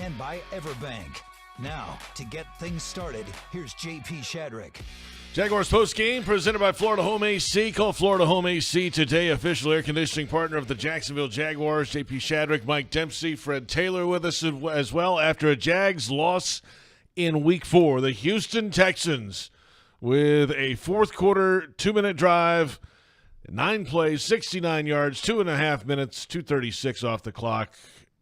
and by Everbank. Now, to get things started, here's JP Shadrick. Jaguars Postgame presented by Florida Home AC. Call Florida Home AC today, official air conditioning partner of the Jacksonville Jaguars. JP Shadrick, Mike Dempsey, Fred Taylor with us as well after a Jags loss in Week 4. The Houston Texans with a fourth quarter, 2-minute drive, 9 plays, 69 yards, 2.5 minutes, 2:36 off the clock.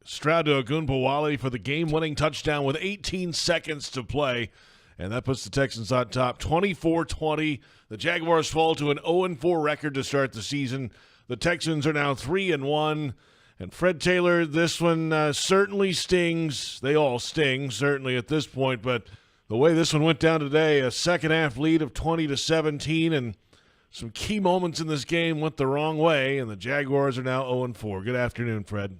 Stroud to Ogunbowale for the game-winning touchdown with 18 seconds to play, and that puts the Texans on top 24-20. The Jaguars fall to an 0-4 record to start the season. The Texans are now 3-1. And Fred Taylor, this one certainly stings. They all sting, certainly at this point, but the way this one went down today, a second-half lead of 20-17, and some key moments in this game went the wrong way, and the Jaguars are now 0-4. Good afternoon, Fred.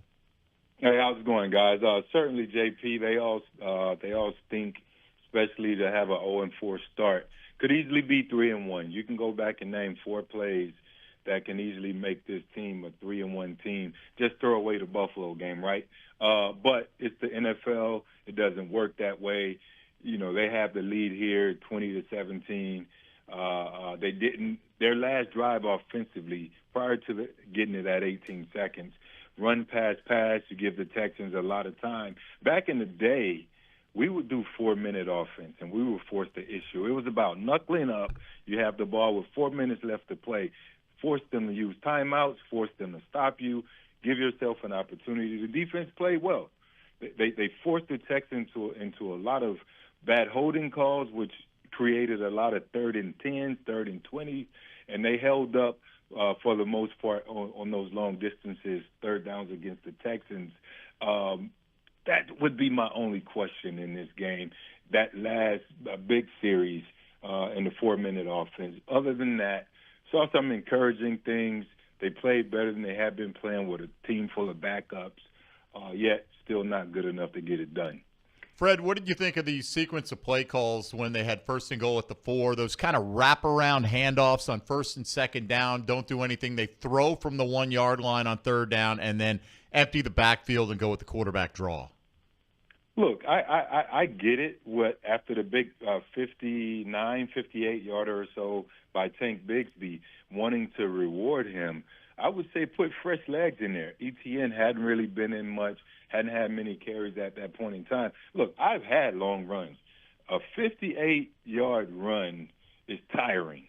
Hey, how's it going, guys? Certainly, JP, they all stink, especially to have an 0-4 start. Could easily be 3-1. You can go back and name 4 plays that can easily make this team a 3-1 team. Just throw away the Buffalo game, right? But it's the NFL. It doesn't work that way. You know, they have the lead here, 20-17. They didn't. Their last drive offensively, prior to getting it at 18 seconds, run, pass to give the Texans a lot of time. Back in the day, we would do 4-minute offense, and we were forced to issue. It was about knuckling up. You have the ball with 4 minutes left to play. Force them to use timeouts, force them to stop you, give yourself an opportunity. The defense played well. They forced the Texans into a lot of bad holding calls, which created a lot of 3rd and 10s, 3rd and 20s, and they held up for the most part on those long distances, third downs against the Texans. That would be my only question in this game, that last big series in the 4-minute offense. Other than that, saw some encouraging things. They played better than they have been playing with a team full of backups, yet still not good enough to get it done. Fred, what did you think of the sequence of play calls when they had 1st and goal at the 4, those kind of wraparound handoffs on 1st and 2nd down, don't do anything. They throw from the 1-yard line on 3rd down and then empty the backfield and go with the quarterback draw? Look, I get it. After the big 59, 58-yarder or so by Tank Bigsby, wanting to reward him, I would say put fresh legs in there. ETN hadn't really been in much, hadn't had many carries at that point in time. Look, I've had long runs. A 58-yard run is tiring.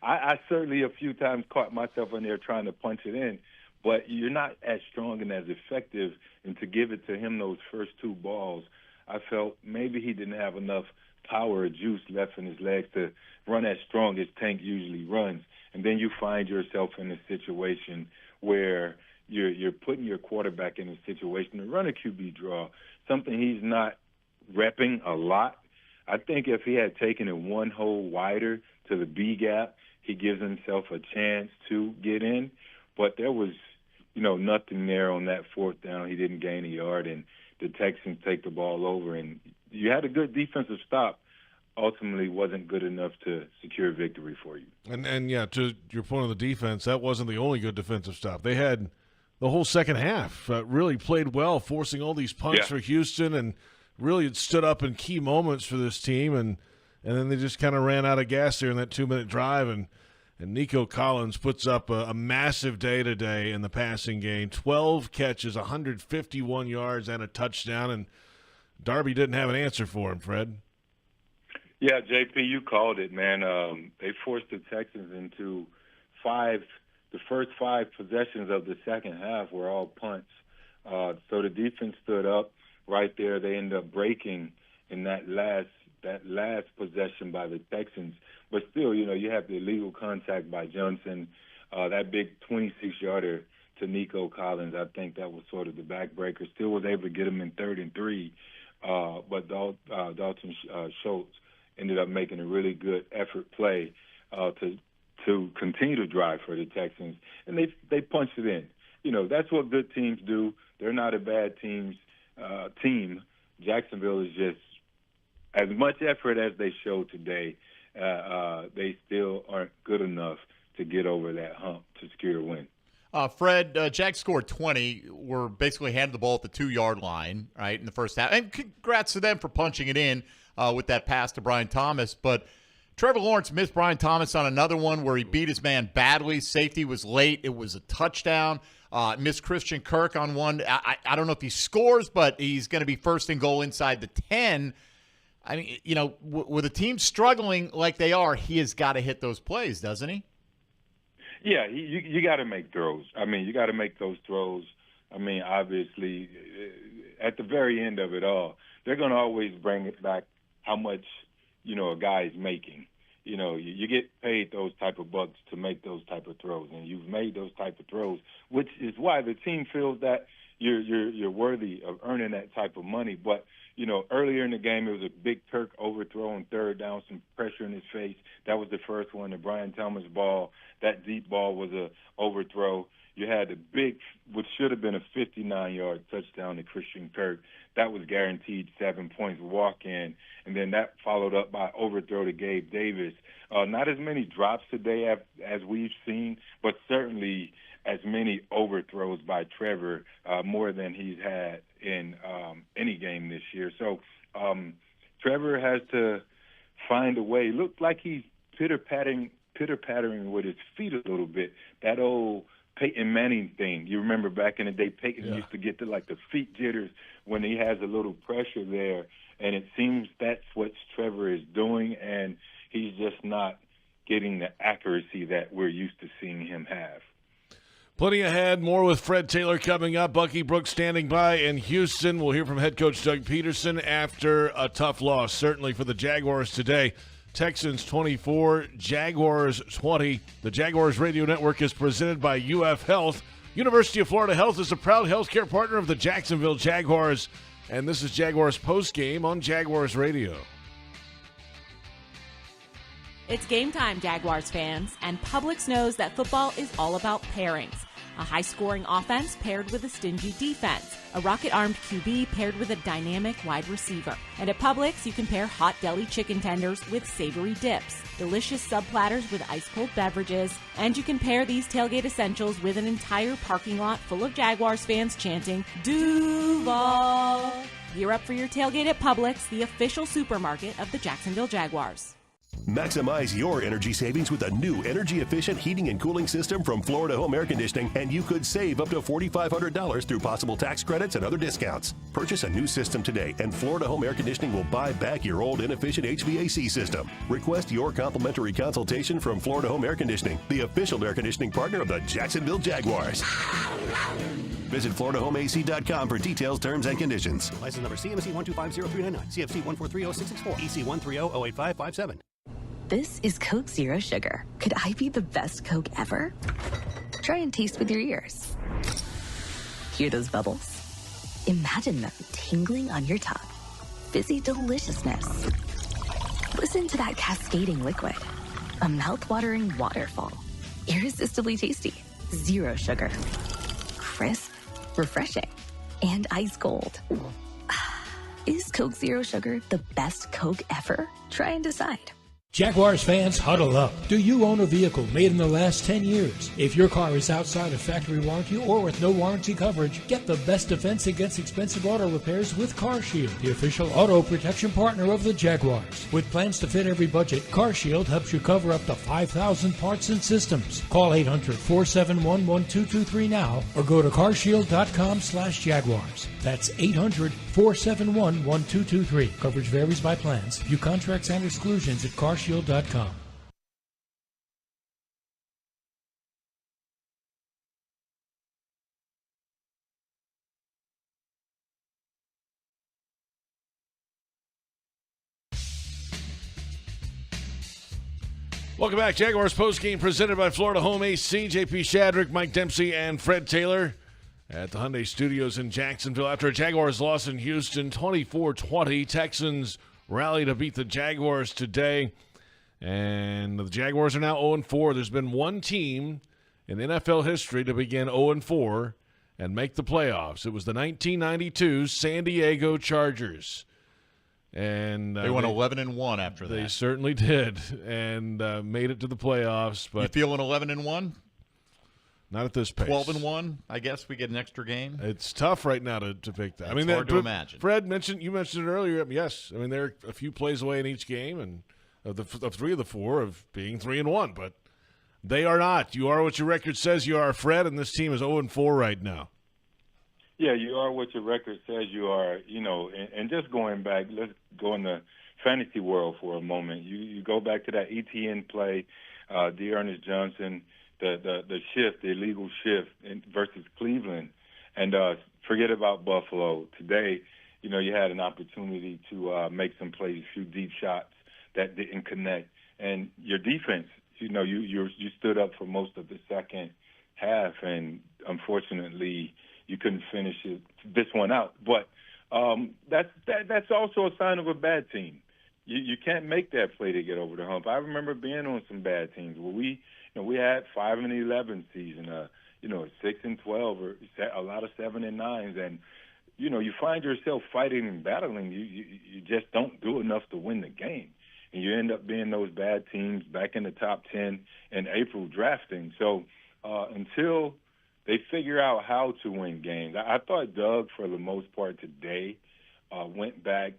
I certainly a few times caught myself in there trying to punch it in, but you're not as strong and as effective. And to give it to him those first 2 balls, I felt maybe he didn't have enough power or juice left in his legs to run as strong as Tank usually runs. And then you find yourself in a situation where you're putting your quarterback in a situation to run a QB draw, something he's not repping a lot. I think if he had taken it 1 hole wider to the B gap, he gives himself a chance to get in. But there was, nothing there on that 4th down. He didn't gain a yard, and the Texans take the ball over. And you had a good defensive stop. Ultimately wasn't good enough to secure victory for you. And yeah, to your point on the defense, that wasn't the only good defensive stop. They had the whole second half really played well, forcing all these punts for Houston, and really it stood up in key moments for this team. And then they just kind of ran out of gas there in that 2-minute drive. And Nico Collins puts up a massive day today in the passing game. 12 catches, 151 yards, and a touchdown. And Darby didn't have an answer for him, Fred. Yeah, JP, you called it, man. They forced the Texans into the first 5 possessions of the second half were all punts. So the defense stood up right there. They ended up breaking in that last possession by the Texans. But still, you have the illegal contact by Johnson, that big 26-yarder to Nico Collins. I think that was sort of the backbreaker. Still was able to get him in 3rd and 3. But Dalton Schultz ended up making a really good effort play to continue to drive for the Texans, and they punched it in. That's what good teams do. They're not a bad team. Jacksonville is just as much effort as they showed today. They still aren't good enough to get over that hump to secure a win. Fred, Jags scored 20. Were basically handed the ball at the 2-yard line, right, in the first half. And congrats to them for punching it in with that pass to Brian Thomas. But Trevor Lawrence missed Brian Thomas on another one where he beat his man badly. Safety was late. It was a touchdown. Missed Christian Kirk on one. I don't know if he scores, but he's going to be first and goal inside the 10. I mean, you know, with a team struggling like they are, he has got to hit those plays, doesn't he? Yeah, you got to make throws. I mean, you got to make those throws. I mean, obviously, at the very end of it all, they're going to always bring it back how much, you know, a guy is making. You know, you get paid those type of bucks to make those type of throws, and you've made those type of throws, which is why the team feels that you're worthy of earning that type of money. But you know, earlier in the game, it was a big Kirk overthrow on third down, some pressure in his face. That was the first one. The Brian Thomas ball, that deep ball was a overthrow. You had the big, which should have been a 59-yard touchdown to Christian Kirk. That was guaranteed 7 points walk-in. And then that followed up by overthrow to Gabe Davis. Not as many drops today as we've seen, but certainly as many overthrows by Trevor, more than he's had in any game this year. So Trevor has to find a way. Looked like he's pitter-pattering with his feet a little bit. That old Peyton Manning thing. You remember back in the day, Peyton used to get to like the feet jitters when he has a little pressure there, and it seems that's what Trevor is doing, and he's just not getting the accuracy that we're used to seeing him have. Plenty ahead. More with Fred Taylor coming up. Bucky Brooks standing by in Houston. We'll hear from head coach Doug Peterson after a tough loss, certainly for the Jaguars today. Texans 24, Jaguars 20. The Jaguars Radio Network is presented by UF Health. University of Florida Health is a proud healthcare partner of the Jacksonville Jaguars. And this is Jaguars Postgame on Jaguars Radio. It's game time, Jaguars fans, and Publix knows that football is all about pairings. A high-scoring offense paired with a stingy defense. A rocket-armed QB paired with a dynamic wide receiver. And at Publix, you can pair hot deli chicken tenders with savory dips, delicious sub-platters with ice-cold beverages, and you can pair these tailgate essentials with an entire parking lot full of Jaguars fans chanting, Duval! Gear up for your tailgate at Publix, the official supermarket of the Jacksonville Jaguars. Maximize your energy savings with a new energy-efficient heating and cooling system from Florida Home Air Conditioning, and you could save up to $4,500 through possible tax credits and other discounts. Purchase a new system today, and Florida Home Air Conditioning will buy back your old inefficient HVAC system. Request your complimentary consultation from Florida Home Air Conditioning, the official air conditioning partner of the Jacksonville Jaguars. Visit FloridaHomeAC.com for details, terms, and conditions. License number CMC 1250399, CFC 1430664, EC 130-08557. This is Coke Zero Sugar. Could I be the best Coke ever? Try and taste with your ears. Hear those bubbles? Imagine them tingling on your tongue. Fizzy deliciousness. Listen to that cascading liquid. A mouth-watering waterfall. Irresistibly tasty. Zero sugar. Crisp, refreshing, and ice cold. Is Coke Zero Sugar the best Coke ever? Try and decide. Jaguars fans, huddle up. Do you own a vehicle made in the last 10 years? If your car is outside of factory warranty or with no warranty coverage, get the best defense against expensive auto repairs with CarShield, the official auto protection partner of the Jaguars. With plans to fit every budget, CarShield helps you cover up to 5,000 parts and systems. Call 800-471-1223 now or go to carshield.com/Jaguars. That's 800-471-1223. Coverage varies by plans. View contracts and exclusions at carshield.com. Welcome back. Jaguars postgame presented by Florida Home AC. JP Shadrick, Mike Dempsey, and Fred Taylor at the Hyundai Studios in Jacksonville. After a Jaguars loss in Houston, 24-20, Texans rally to beat the Jaguars today. And the Jaguars are now 0-4. There's been one team in NFL history to begin 0-4 and make the playoffs. It was the 1992 San Diego Chargers. And they went 11-1 after that. They certainly did, and made it to the playoffs. But you feeling 11-1? Not at this pace. 12-1, I guess we get an extra game. It's tough right now to pick that. It's hard to imagine. Fred you mentioned it earlier. Yes, I mean they're a few plays away in each game, and of 3 of the 4 of being 3-1, but they are not. You are what your record says you are, Fred, and this team is 0-4 right now. Yeah, you are what your record says you are. And just going back, let's go in the fantasy world for a moment. You go back to that ETN play, Dearness Johnson. The shift, the illegal shift versus Cleveland, and forget about Buffalo. Today, you had an opportunity to make some plays, a few deep shots that didn't connect, and your defense, you stood up for most of the second half, and unfortunately, you couldn't finish this one out. But that's also a sign of a bad team. You can't make that play to get over the hump. I remember being on some bad teams where we had 5-11 season, 6-12, or a lot of 7-9s, and you find yourself fighting and battling. You just don't do enough to win the game, and you end up being those bad teams back in the top 10 in April drafting. So until they figure out how to win games, I thought Doug, for the most part today, went back.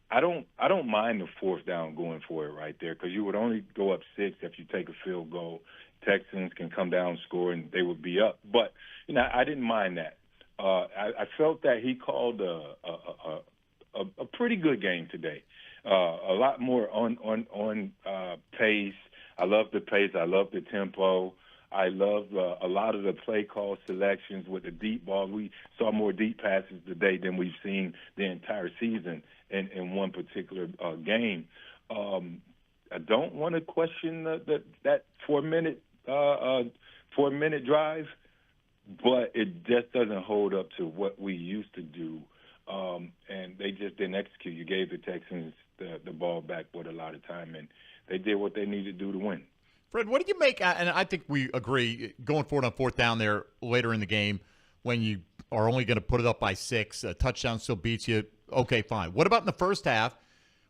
I don't mind the 4th down going for it right there, because you would only go up 6 if you take a field goal. Texans can come down, score, and they would be up. But I didn't mind that. I felt that he called a pretty good game today. A lot more on pace. I love the pace. I love the tempo. I love a lot of the play call selections with the deep ball. We saw more deep passes today than we've seen the entire season in one particular game. I don't want to question that 4-minute drive, but it just doesn't hold up to what we used to do, and they just didn't execute. You gave the Texans the ball back with a lot of time, and they did what they needed to do to win. Fred, what do you make, and I think we agree, going forward on 4th down there later in the game when you are only going to put it up by 6, a touchdown still beats you, okay, fine. What about in the first half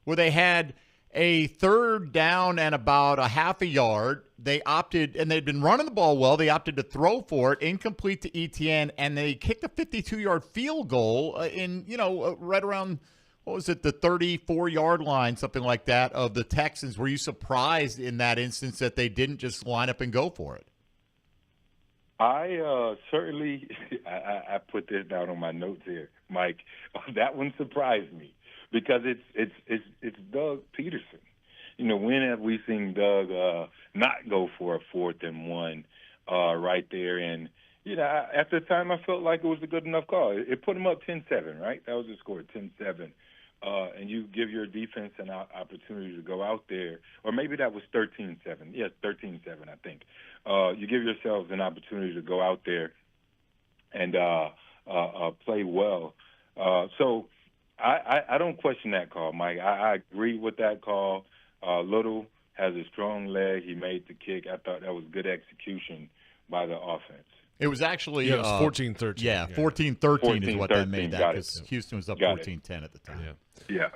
where they had a 3rd down and about a half a yard? They opted, and they'd been running the ball well, they opted to throw for it, incomplete to ETN, and they kicked a 52-yard field goal right around, what was it, the 34-yard line, something like that, of the Texans. Were you surprised in that instance that they didn't just line up and go for it? I certainly I put this down on my notes here, Mike. That one surprised me because it's Doug Peterson. When have we seen Doug not go for a 4th and 1 right there? And at the time, I felt like it was a good enough call. It put him up 10-7, right? That was the score, 10-7. And you give your defense an opportunity to go out there, or maybe that was 13-7. Yes, 13-7, I think. You give yourselves an opportunity to go out there and play well. So I don't question that call, Mike. I agree with that call. Little has a strong leg. He made the kick. I thought that was good execution by the offense. It was actually it was 14-13. Yeah, 14-13 is what that made that, because Houston was up 14-10 at the time. Yeah.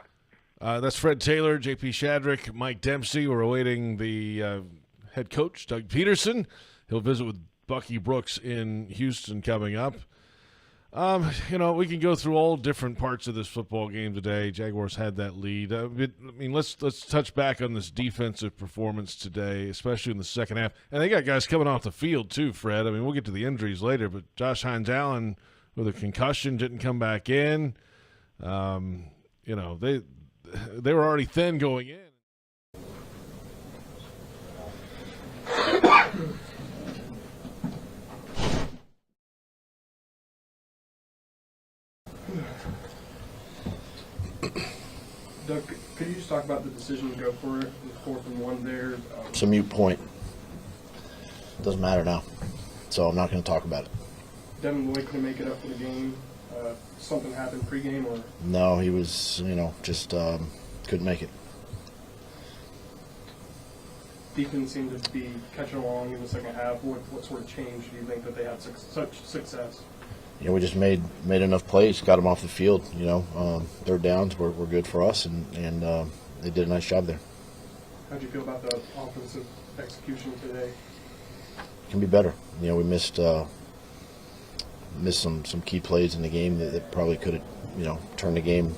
That's Fred Taylor, JP Shadrick, Mike Dempsey. We're awaiting the head coach, Doug Peterson. He'll visit with Bucky Brooks in Houston coming up. We can go through all different parts of this football game today. Jaguars had that lead. Let's touch back on this defensive performance today, especially in the second half. And they got guys coming off the field too, Fred. We'll get to the injuries later, but Josh Hines-Allen with a concussion didn't come back in. They were already thin going in. Doug, could you just talk about the decision to go for it, the 4th and 1 there? It's a moot point. Doesn't matter now, so I'm not going to talk about it. Devin Lloyd couldn't make it up for the game. Something happened pregame, or? No, he was, just couldn't make it. Defense seemed to be catching along in the second half. What sort of change do you think that they had such success? We just made enough plays, got them off the field. 3rd downs were good for us, and they did a nice job there. How did you feel about the offensive execution today? Can be better. we missed some key plays in the game that probably could have, turned the game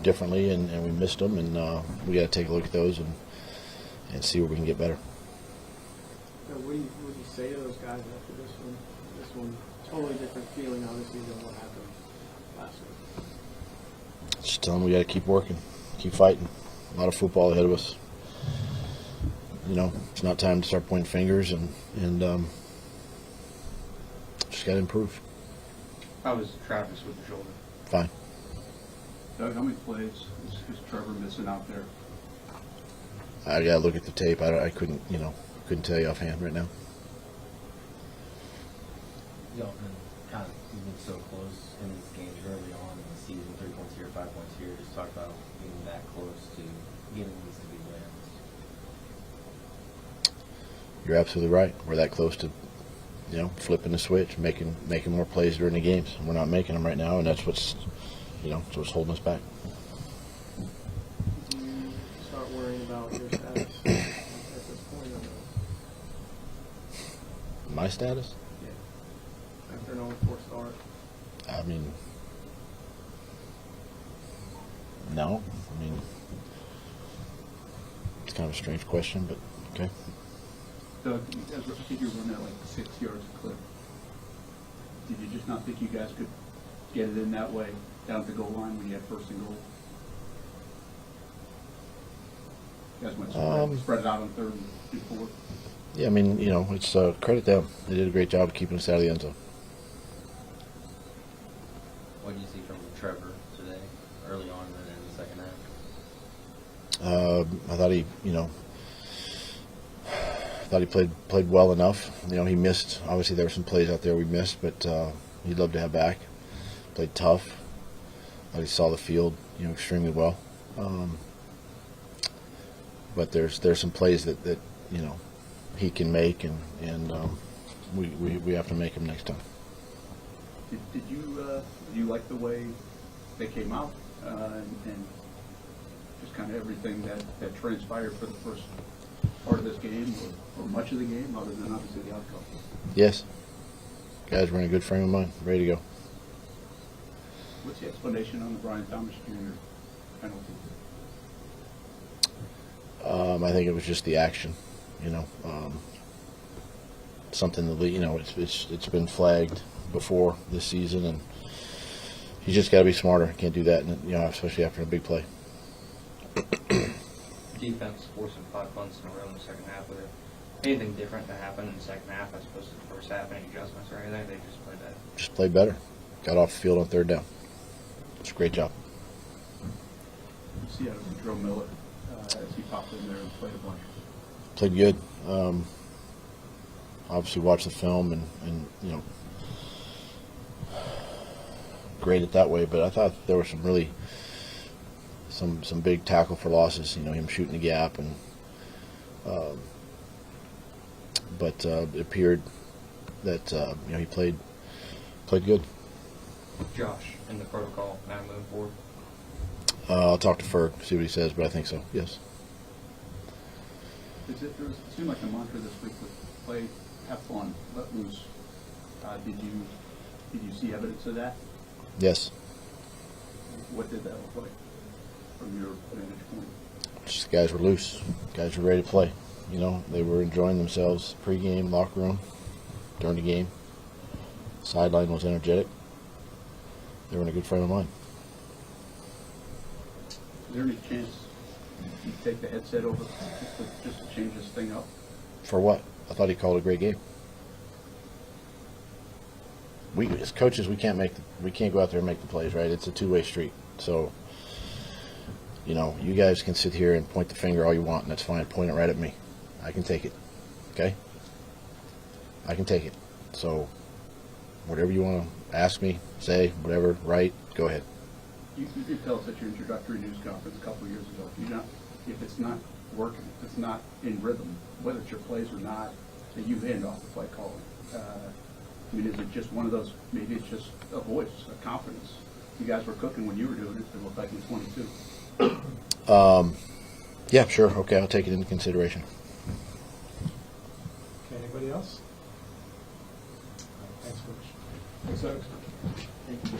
differently, and we missed them, and we got to take a look at those and see where we can get better. What do you say to those guys after this one? This one, totally different feeling, obviously, than what happened last week. Just tell them we got to keep working, keep fighting. A lot of football ahead of us. It's not time to start pointing fingers, and just got to improve. How was Travis with the shoulder? Fine. Doug, how many plays is Trevor missing out there? I got to look at the tape. I couldn't tell you offhand right now. Y'all been kind of moving so close in these games early on in the season, 3 points here, 5 points here. Just talk about being that close to getting these to be wins. You're absolutely right. We're that close to, flipping the switch, making more plays during the games. And we're not making them right now, and that's what's holding us back. Do you start worrying about your status at this point? Or My status? yeah. After an 0-4 start. I mean, no. It's kind of a strange question, but okay. Doug, I think you were running at like 6 yards a clip. Did you just not think you guys could get it in that way down at the goal line when you had first and goal? You guys went spread it out on 3rd and 4. Yeah, it's credit them. They did a great job of keeping us out of the end zone. What did you see from Trevor today, early on and then in the second half? I thought he played well enough. He missed. Obviously, there were some plays out there we missed, but he'd love to have back. Played tough. Thought he saw the field, extremely well. But there's some plays that he can make, and we have to make them next time. Did you like the way they came out and just kind of everything that transpired for the first part of this game or much of the game, other than obviously the outcome? Yes. Guys were in a good frame of mind, ready to go. What's the explanation on the Brian Thomas Jr. penalty? I think it was just the action, something that it's been flagged before this season, and you just got to be smarter. Can't do that, especially after a big play. Defense forcing 5 punts in a row in the second half. Was there anything different that happened in the second half as opposed to the first half? Any adjustments or anything? They just played better. Just played better. Got off the field on 3rd down. It's a great job. You see out of Joe Miller as he popped in there and played a bunch. Played good. Obviously watched the film and grade it that way, but I thought there were some really some big tackle for losses, him shooting the gap, and but it appeared that he played good. Josh, in the protocol, now moving forward? I'll talk to Ferg, see what he says, but I think so, yes. It seemed like a mantra this week with play, have fun, let loose. Did you see evidence of that? Yes. What did that look like from your vantage point? Just guys were loose. Guys were ready to play. They were enjoying themselves pregame, locker room, during the game. Sideline was energetic. They were in a good frame of mind. Is there any chance you take the headset over just to change this thing up? For what? I thought he called a great game. We as coaches, we can't go out there and make the plays, right? It's a two-way street. So, you guys can sit here and point the finger all you want, and that's fine. Point it right at me. I can take it. Okay? I can take it. So, whatever you want to ask me, say, whatever, write, go ahead. You did tell us at your introductory news conference a couple of years ago, if it's not working, if it's not in rhythm, whether it's your plays or not, that you hand off the play calling. Is it just one of those, maybe it's just a voice, a confidence? You guys were cooking when you were doing it, it looked like in 22. Yeah, sure. Okay, I'll take it into consideration. Okay, anybody else? Soaks. Thank you.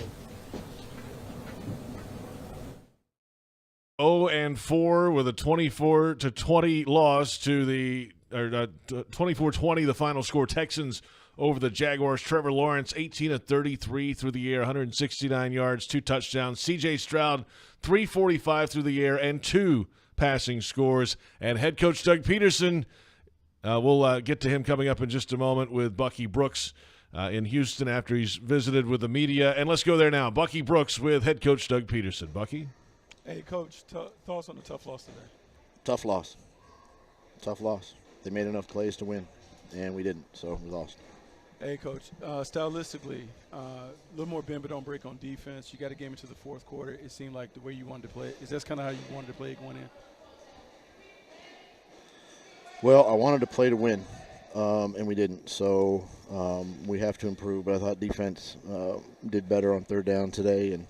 0-4 with a 24-20 loss to the 24-20 the final score. Texans over the Jaguars. Trevor Lawrence 18-33 through the air, 169 yards, 2 touchdowns. C.J. Stroud 345 through the air and 2 passing scores. And head coach Doug Peterson, we'll get to him coming up in just a moment with Bucky Brooks in Houston after he's visited with the media. And let's go there now. Bucky Brooks with head coach Doug Peterson. Bucky? Hey, Coach, thoughts on the tough loss today? Tough loss. Tough loss. They made enough plays to win, and we didn't, so we lost. Hey, Coach, stylistically, a little more bend but don't break on defense. You got a game into the fourth quarter. It seemed like the way you wanted to play. Is that kind of how you wanted to play going in? Well, I wanted to play to win, and we didn't. So we have to improve. But I thought defense did better on third down today, and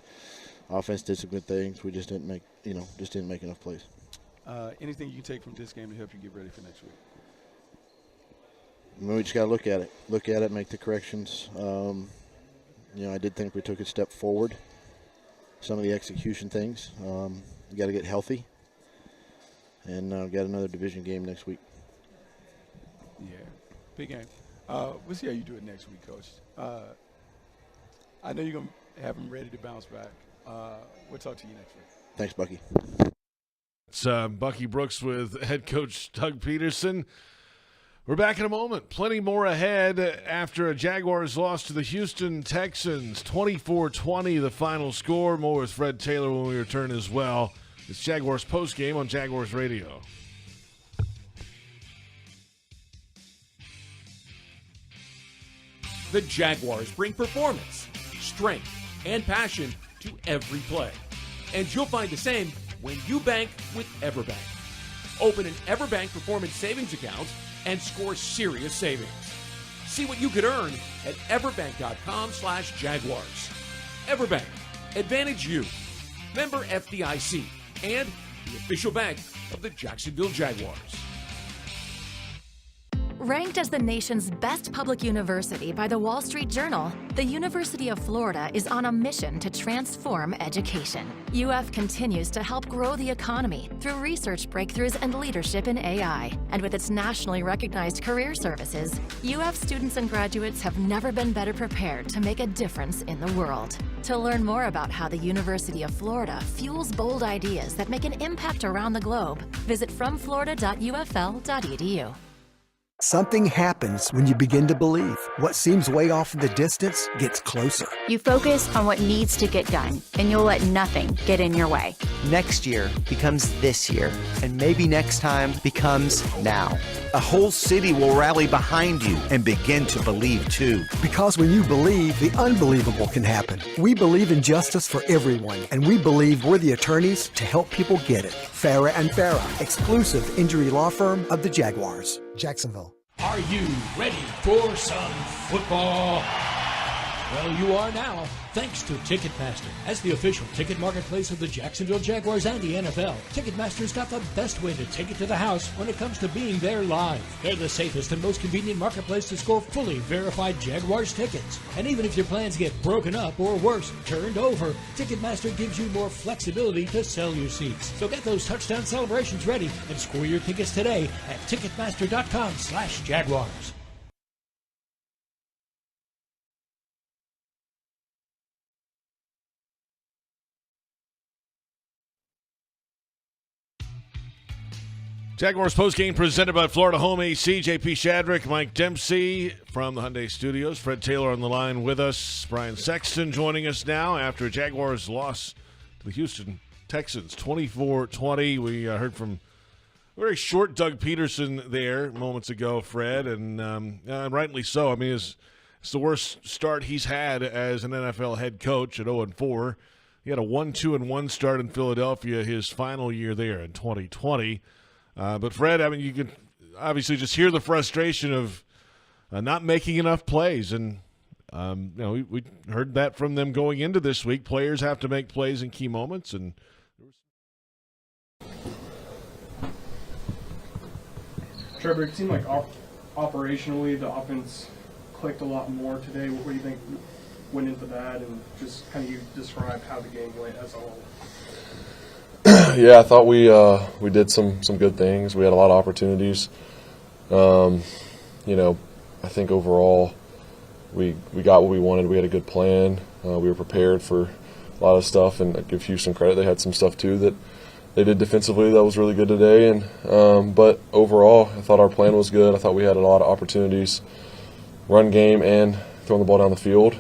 offense did some good things. We just didn't make, enough plays. Anything you can take from this game to help you get ready for next week? I mean, we just got to look at it, make the corrections. I did think we took a step forward. Some of the execution things. We got to get healthy, and we got another division game next week. Yeah, big game. We'll see how you do it next week, Coach. I know you're going to have them ready to bounce back. We'll talk to you next week. Thanks, Bucky. It's Bucky Brooks with head coach Doug Peterson. We're back in a moment. Plenty more ahead after a Jaguars loss to the Houston Texans. 24-20 the final score. More with Fred Taylor when we return as well. It's Jaguars Postgame on Jaguars Radio. The Jaguars bring performance, strength, and passion to every play. And you'll find the same when you bank with EverBank. Open an EverBank Performance Savings account and score serious savings. See what you could earn at everbank.com/Jaguars. EverBank, Advantage You. Member FDIC and the official bank of the Jacksonville Jaguars. Ranked as the nation's best public university by the Wall Street Journal, the University of Florida is on a mission to transform education. UF continues to help grow the economy through research breakthroughs and leadership in AI. And with its nationally recognized career services, UF students and graduates have never been better prepared to make a difference in the world. To learn more about how the University of Florida fuels bold ideas that make an impact around the globe, visit fromflorida.ufl.edu. Something happens when you begin to believe. What seems way off in the distance gets closer. You focus on what needs to get done, and you'll let nothing get in your way. Next year becomes this year, and maybe next time becomes now. A whole city will rally behind you and begin to believe too. Because when you believe, the unbelievable can happen. We believe in justice for everyone, and we believe we're the attorneys to help people get it. Farah and Farah, exclusive injury law firm of the Jaguars. Jacksonville. Are you ready for some football? Well, you are now, thanks to Ticketmaster. As the official ticket marketplace of the Jacksonville Jaguars and the NFL, Ticketmaster's got the best way to take it to the house when it comes to being there live. They're the safest and most convenient marketplace to score fully verified Jaguars tickets. And even if your plans get broken up or worse, turned over, Ticketmaster gives you more flexibility to sell your seats. So get those touchdown celebrations ready and score your tickets today at Ticketmaster.com/Jaguars. Jaguars postgame presented by Florida Home AC. JP Shadrick, Mike Dempsey from the Hyundai Studios. Fred Taylor on the line with us. Brian Sexton joining us now after a Jaguars loss to the Houston Texans, 24-20. We heard from a very short Doug Peterson there moments ago, Fred, and rightly so. I mean, it's the worst start he's had as an NFL head coach at 0-4. He had a 1-2-1 start in Philadelphia his final year there in 2020. But, Fred, I mean, you can obviously just hear the frustration of not making enough plays. And, we heard that from them going into this week. Players have to make plays in key moments. And Trevor, it seemed like operationally the offense clicked a lot more today. What do you think went into that, and just kind of you describe how the game went as a whole. Yeah, I thought we did some good things. We had a lot of opportunities. You know, I think overall we got what we wanted. We had a good plan. We were prepared for a lot of stuff, and I give Houston credit. They had some stuff too that they did defensively that was really good today. And but overall, I thought our plan was good. I thought we had a lot of opportunities, run game and throwing the ball down the field.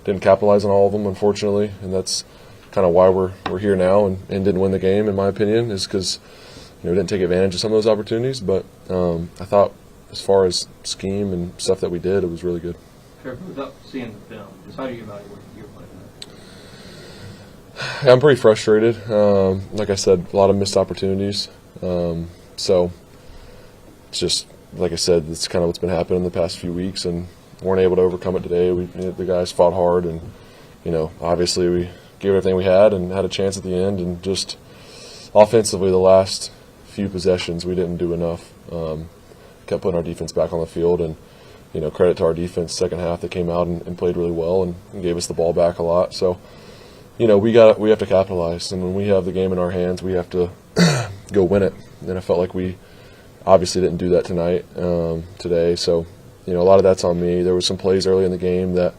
Didn't capitalize on all of them, unfortunately, and that's kind of why we're here now and didn't win the game, in my opinion, is because we didn't take advantage of some of those opportunities. But I thought as far as scheme and stuff that we did, it was really good. Trevor, without seeing the film, just how do you evaluate your play? Yeah, I'm pretty frustrated. Like I said, a lot of missed opportunities. So it's just, like I said, it's kind of what's been happening the past few weeks, and weren't able to overcome it today. The guys fought hard, and obviously we gave everything we had and had a chance at the end. And just offensively, the last few possessions, we didn't do enough. Kept putting our defense back on the field, and credit to our defense. Second half, they came out and played really well and gave us the ball back a lot. So, we have to capitalize, and when we have the game in our hands, we have to go win it. And I felt like we obviously didn't do that today. So, a lot of that's on me. There were some plays early in the game that,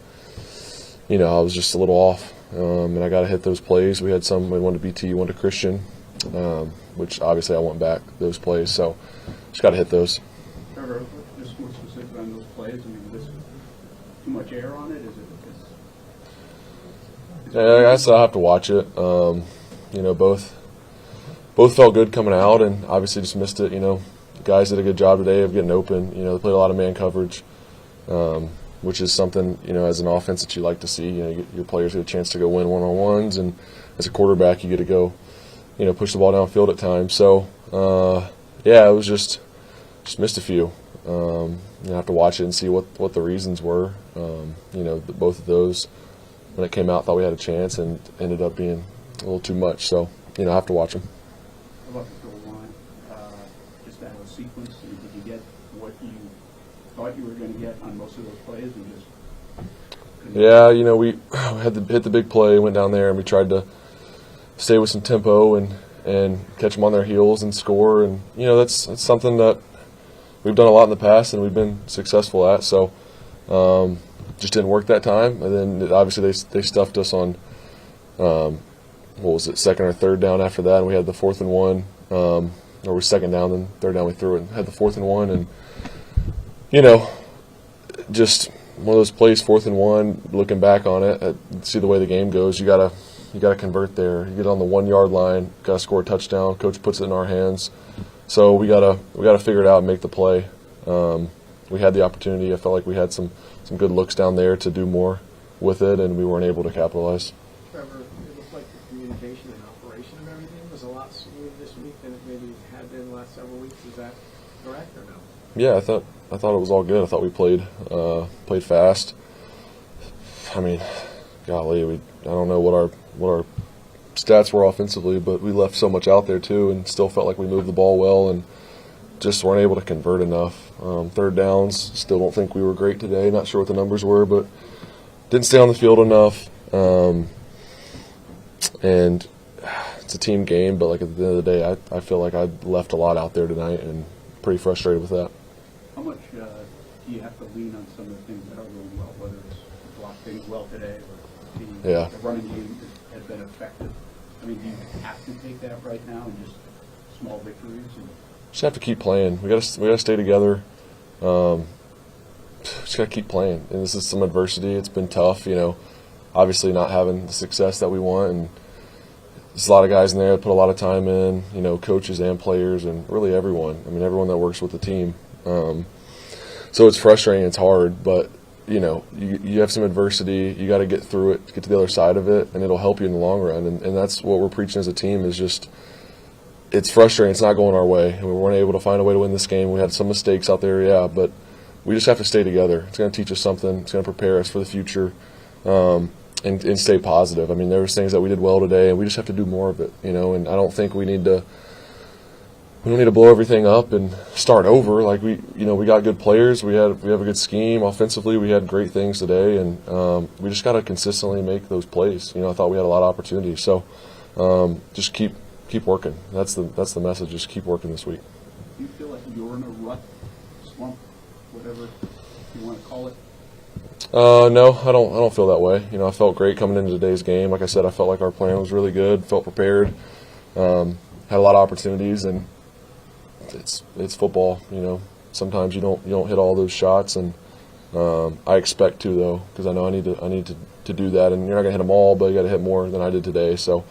I was just a little off, and I got to hit those plays. We had some, one to BT, one to Christian, which obviously I want back those plays. So, just got to hit those. Trevor, just more specific on those plays. I mean, was too much air on it? Is it? Yeah, I guess I'll have to watch it. Both felt good coming out, and obviously just missed it. The guys did a good job today of getting open. They played a lot of man coverage, which is something, as an offense that you like to see. Your players get a chance to go win one-on-ones, and as a quarterback, you get to go, push the ball downfield at times. So, yeah, it was just missed a few. You have to watch it and see what the reasons were. Both of those, when it came out, thought we had a chance and ended up being a little too much. So, I have to watch them. How about the goal line? Just that whole sequence, did you get what you thought you were going to get on most of those plays? And just yeah, we had to hit the big play, went down there, and we tried to stay with some tempo and catch them on their heels and score. And, that's something that we've done a lot in the past and we've been successful at. So, just didn't work that time. And then obviously they stuffed us on, second or third down after that, and we had the 4th and 1, or we second down, then third down we threw it and had the 4th and 1, and just one of those plays, 4th and 1. Looking back on it, see the way the game goes, you gotta convert there. You get on the 1 yard line, gotta score a touchdown. Coach puts it in our hands, so we gotta figure it out and make the play. We had the opportunity. I felt like we had some good looks down there to do more with it, and we weren't able to capitalize. Trevor, it looked like the communication and operation of everything was a lot smoother this week than it maybe had been the last several weeks. Is that correct or no? Yeah, I thought it was all good. I thought we played fast. I mean, golly, I don't know what our stats were offensively, but we left so much out there too, and still felt like we moved the ball well and just weren't able to convert enough. Third downs, still don't think we were great today. Not sure what the numbers were, but didn't stay on the field enough. And it's a team game, but like at the end of the day, I feel like I left a lot out there tonight and pretty frustrated with that. How much do you have to lean on some of the things that are going well, whether it's block things well today or the running game has been effective? I mean, do you have to take that right now and just small victories? Just have to keep playing. We gotta stay together. Just gotta keep playing. And this is some adversity. It's been tough, obviously not having the success that we want. And there's a lot of guys in there that put a lot of time in, coaches and players and really everyone. I mean, everyone that works with the team. So it's frustrating. It's hard, but you have some adversity. You got to get through it, get to the other side of it, and it'll help you in the long run. And that's what we're preaching as a team is just. It's frustrating. It's not going our way. And we weren't able to find a way to win this game. We had some mistakes out there, but we just have to stay together. It's going to teach us something. It's going to prepare us for the future and stay positive. I mean, there was things that we did well today, and we just have to do more of it, And I don't think we need to we don't need to blow everything up and start over. Like we got good players. We have a good scheme offensively. We had great things today, and we just got to consistently make those plays. I thought we had a lot of opportunities. So just keep working. That's the message. Just keep working this week. Do you feel like you're in a rut, slump, whatever you want to call it? No, I don't feel that way. I felt great coming into today's game. Like I said, I felt like our plan was really good. Felt prepared. Had a lot of opportunities, and it's football. Sometimes you don't hit all those shots, and I expect to though, because I know I need to do that. And you're not gonna hit them all, but you got to hit more than I did today. So,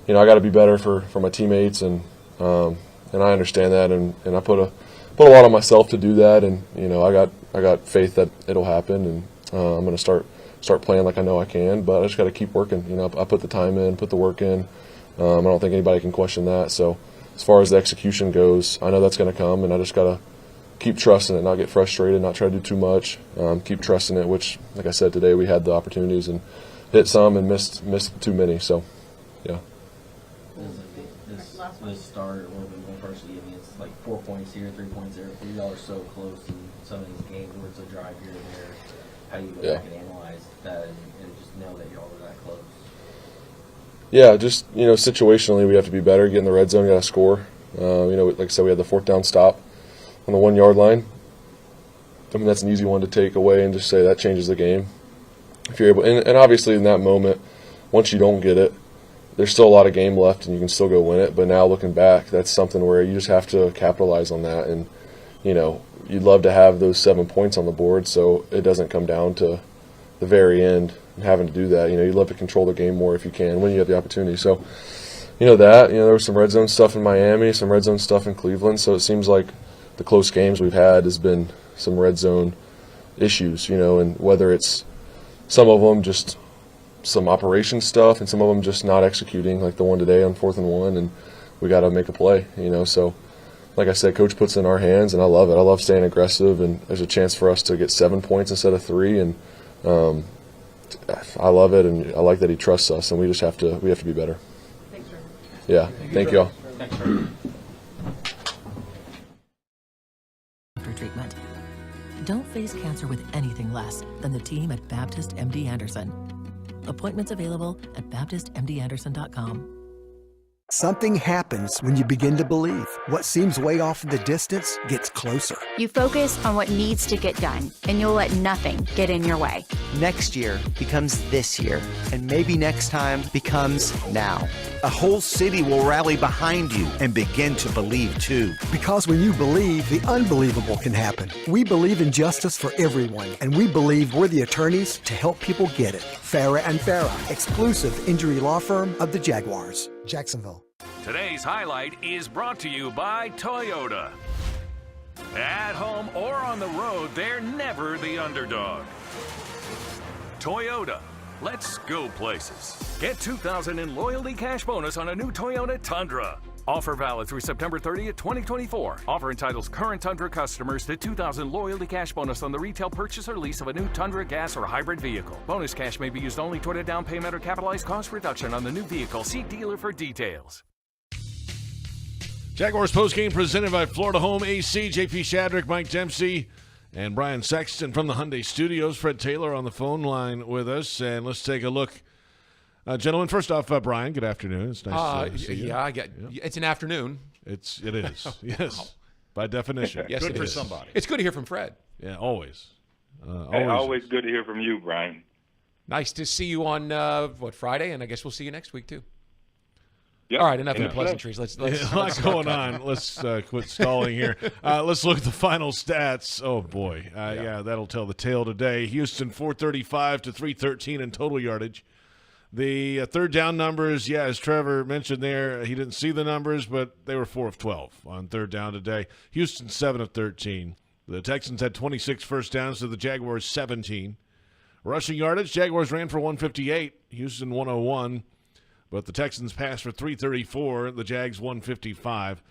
I got to be better for my teammates, and I understand that, and I put a lot on myself to do that, and I got faith that it'll happen, and I'm gonna start playing like I know I can. But I just got to keep working. I put the time in, put the work in. I don't think anybody can question that. So as far as the execution goes, I know that's going to come, and I just got to keep trusting it, not get frustrated, not try to do too much, keep trusting it, which, like I said, today we had the opportunities and hit some and missed too many. So, yeah. This start or the varsity, it's like 4 points here, 3 points there. Y'all are so close in some of these games where it's a drive here and there. How do you go back and analyze that and just know that y'all were that close? Yeah, just, situationally we have to be better, get in the red zone, got to score. Like I said, we had the 4th down stop on the 1 yard line. That's an easy one to take away and just say that changes the game. If you're able, and obviously in that moment, once you don't get it, there's still a lot of game left and you can still go win it. But now looking back, that's something where you just have to capitalize on that. And, you'd love to have those 7 points on the board so it doesn't come down to the very end and having to do that. You'd love to control the game more if you can when you have the opportunity. So, there was some red zone stuff in Miami, some red zone stuff in Cleveland. So it seems like the close games we've had has been some red zone issues, and whether it's some of them just some operation stuff and some of them just not executing, like the one today on 4th and 1, and we got to make a play, So, like I said, Coach puts it in our hands, and I love it. I love staying aggressive, and there's a chance for us to get 7 points instead of 3, and I love it, and I like that he trusts us, and we have to be better. Thanks, sir. Yeah, thank you all. Thanks, sir. For treatment. Don't face cancer with anything less than the team at Baptist MD Anderson. Appointments available at baptistmdanderson.com. Something happens when you begin to believe. What seems way off in the distance gets closer. You focus on what needs to get done, and you'll let nothing get in your way. Next year becomes this year, and maybe next time becomes now. A whole city will rally behind you and begin to believe too. Because when you believe, the unbelievable can happen. We believe in justice for everyone, and we believe we're the attorneys to help people get it. Farah and Farah, exclusive injury law firm of the Jaguars. Jacksonville. Today's highlight is brought to you by Toyota. At home or on the road, they're never the underdog. Toyota, let's go places. Get $2,000 in loyalty cash bonus on a new Toyota Tundra. Offer valid through September 30th, 2024. Offer entitles current Tundra customers to $2,000 loyalty cash bonus on the retail purchase or lease of a new Tundra gas or hybrid vehicle. Bonus cash may be used only toward a down payment or capitalized cost reduction on the new vehicle. See dealer for details. Jaguars postgame presented by Florida Home AC. JP Shadrick, Mike Dempsey, and Brian Sexton from the Hyundai Studios. Fred Taylor on the phone line with us. And let's take a look. Gentlemen, first off, Brian, good afternoon. It's nice to see you. Yeah, it's an afternoon. It is. Yes, by definition. Yes, good it for is. somebody. It's good to hear from Fred. Yeah, always. Always good to hear from you, Brian. Nice to see you on Friday, and I guess we'll see you next week too. Yep. All right, enough of the pleasantries. Let's a lot going on. Let's quit stalling here. Let's look at the final stats. Oh boy, yeah, that'll tell the tale today. Houston 435 to 313 in total yardage. The third down numbers, as Trevor mentioned there, he didn't see the numbers, but they were 4 of 12 on third down today. Houston 7 of 13. The Texans had 26 first downs to the Jaguars 17. Rushing yardage, Jaguars ran for 158, Houston 101, but the Texans passed for 334, the Jags 155.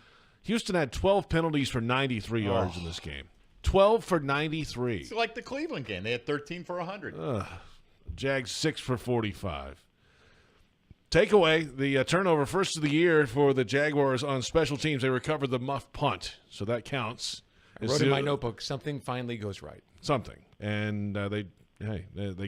Houston had 12 penalties for 93 yards in this game. 12 for 93. It's like the Cleveland game. They had 13 for 100. Jags 6 for 45. Takeaway, the turnover first of the year for the Jaguars on special teams. They recovered the muff punt, so that counts. I wrote in my notebook, something finally goes right. Something. And they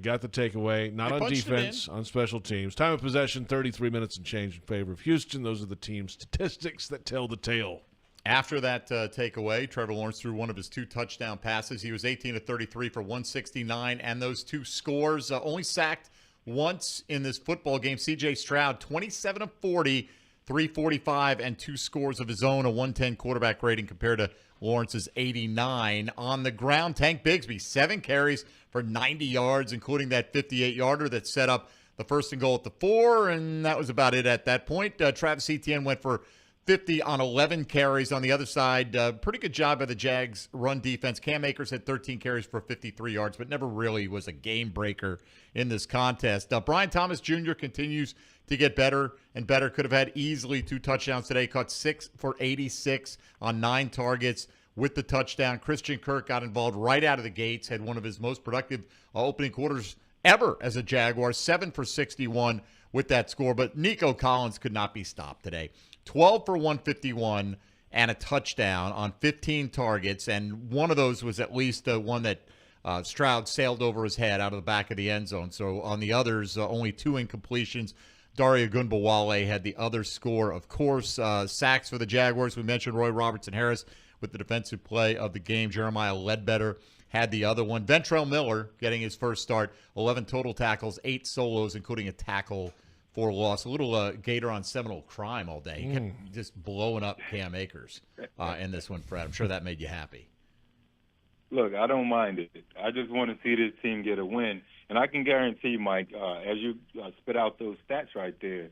got the takeaway, not on defense, on special teams. Time of possession, 33 minutes and change in favor of Houston. Those are the team statistics that tell the tale. After that takeaway, Trevor Lawrence threw one of his 2 touchdown passes. He was 18 of 33 for 169, and those 2 scores. Only sacked once in this football game. C.J. Stroud, 27 of 40, 345, and 2 scores of his own, a 110 quarterback rating compared to Lawrence's 89. On the ground, Tank Bigsby, 7 carries for 90 yards, including that 58-yarder that set up the first and goal at the 4, and that was about it at that point. Travis Etienne went for 50 on 11 carries. On the other side, pretty good job by the Jags' run defense. Cam Akers had 13 carries for 53 yards, but never really was a game breaker in this contest. Brian Thomas Jr. continues to get better and better. Could have had easily 2 touchdowns today. Caught 6 for 86 on 9 targets with the touchdown. Christian Kirk got involved right out of the gates, had one of his most productive opening quarters ever as a Jaguar, 7 for 61 with that score. But Nico Collins could not be stopped today. 12 for 151 and a touchdown on 15 targets, and one of those was at least one that Stroud sailed over his head out of the back of the end zone. So on the others, only 2 incompletions. Daria Gunbowale had the other score, of course. Sacks for the Jaguars. We mentioned Roy Robertson-Harris with the defensive play of the game. Jeremiah Ledbetter had the other one. Ventrell Miller getting his first start. 11 total tackles, 8 solos, including a tackle for loss. A little Gator on Seminole crime all day. He kept just blowing up Cam Akers in this one, Fred. I'm sure that made you happy. Look, I don't mind it. I just want to see this team get a win. And I can guarantee, Mike, as you spit out those stats right there,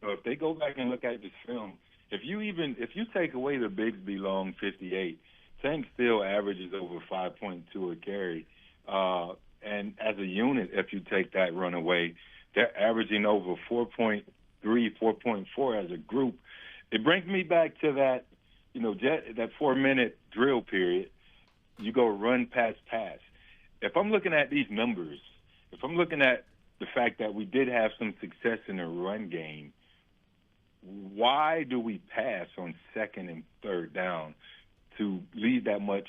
if they go back and look at this film, if you take away the Bigsby long 58, Tank still averages over 5.2 a carry. And as a unit, if you take that run away, they're averaging over 4.3, 4.4 as a group. It brings me back to that, that 4-minute drill period. You go run, pass, pass. If I'm looking at these numbers, if I'm looking at the fact that we did have some success in the run game, why do we pass on 2nd and 3rd down to leave that much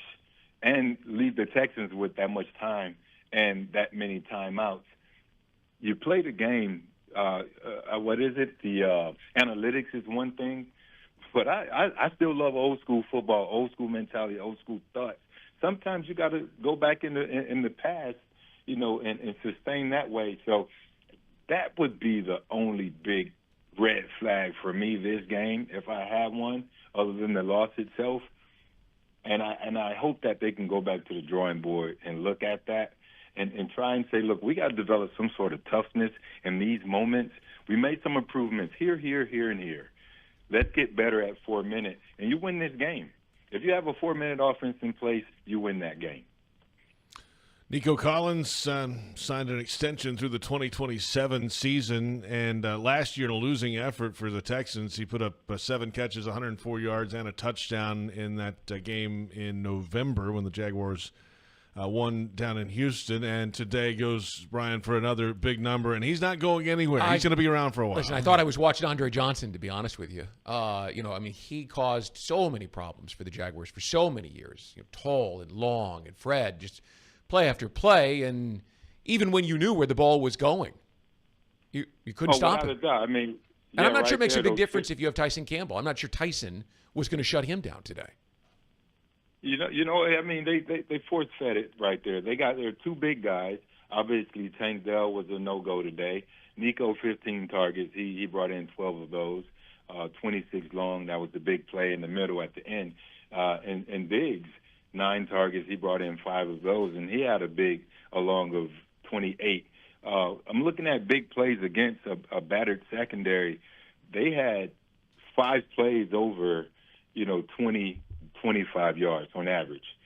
and leave the Texans with that much time and that many timeouts? You play the game, what is it? The analytics is one thing, but I still love old school football, old school mentality, old school thoughts. Sometimes you got to go back in the past, and sustain that way. So that would be the only big red flag for me this game, if I had one, other than the loss itself. And I hope that they can go back to the drawing board and look at that. And try and say, look, we got to develop some sort of toughness in these moments. We made some improvements here, and here. Let's get better at 4 minutes, and you win this game. If you have a 4-minute offense in place, you win that game. Nico Collins signed an extension through the 2027 season, and last year in a losing effort for the Texans, he put up 7 catches, 104 yards, and a touchdown in that game in November when the Jaguars won down in Houston, and today goes Brian for another big number, and he's not going anywhere. He's going to be around for a while. Listen, I thought I was watching Andre Johnson, to be honest with you. He caused so many problems for the Jaguars for so many years. Tall and long, and Fred just play after play, and even when you knew where the ball was going, you couldn't stop it. And I'm not sure it makes a big difference if you have Tyson Campbell. I'm not sure Tyson was going to shut him down today. They force-fed it right there. There are 2 big guys. Obviously, Tank Dell was a no-go today. Nico, 15 targets. He brought in 12 of those, 26 long. That was the big play in the middle at the end. And Diggs, 9 targets. He brought in 5 of those, and he had a long of 28. I'm looking at big plays against a battered secondary. They had 5 plays over, 20, 25 yards on average.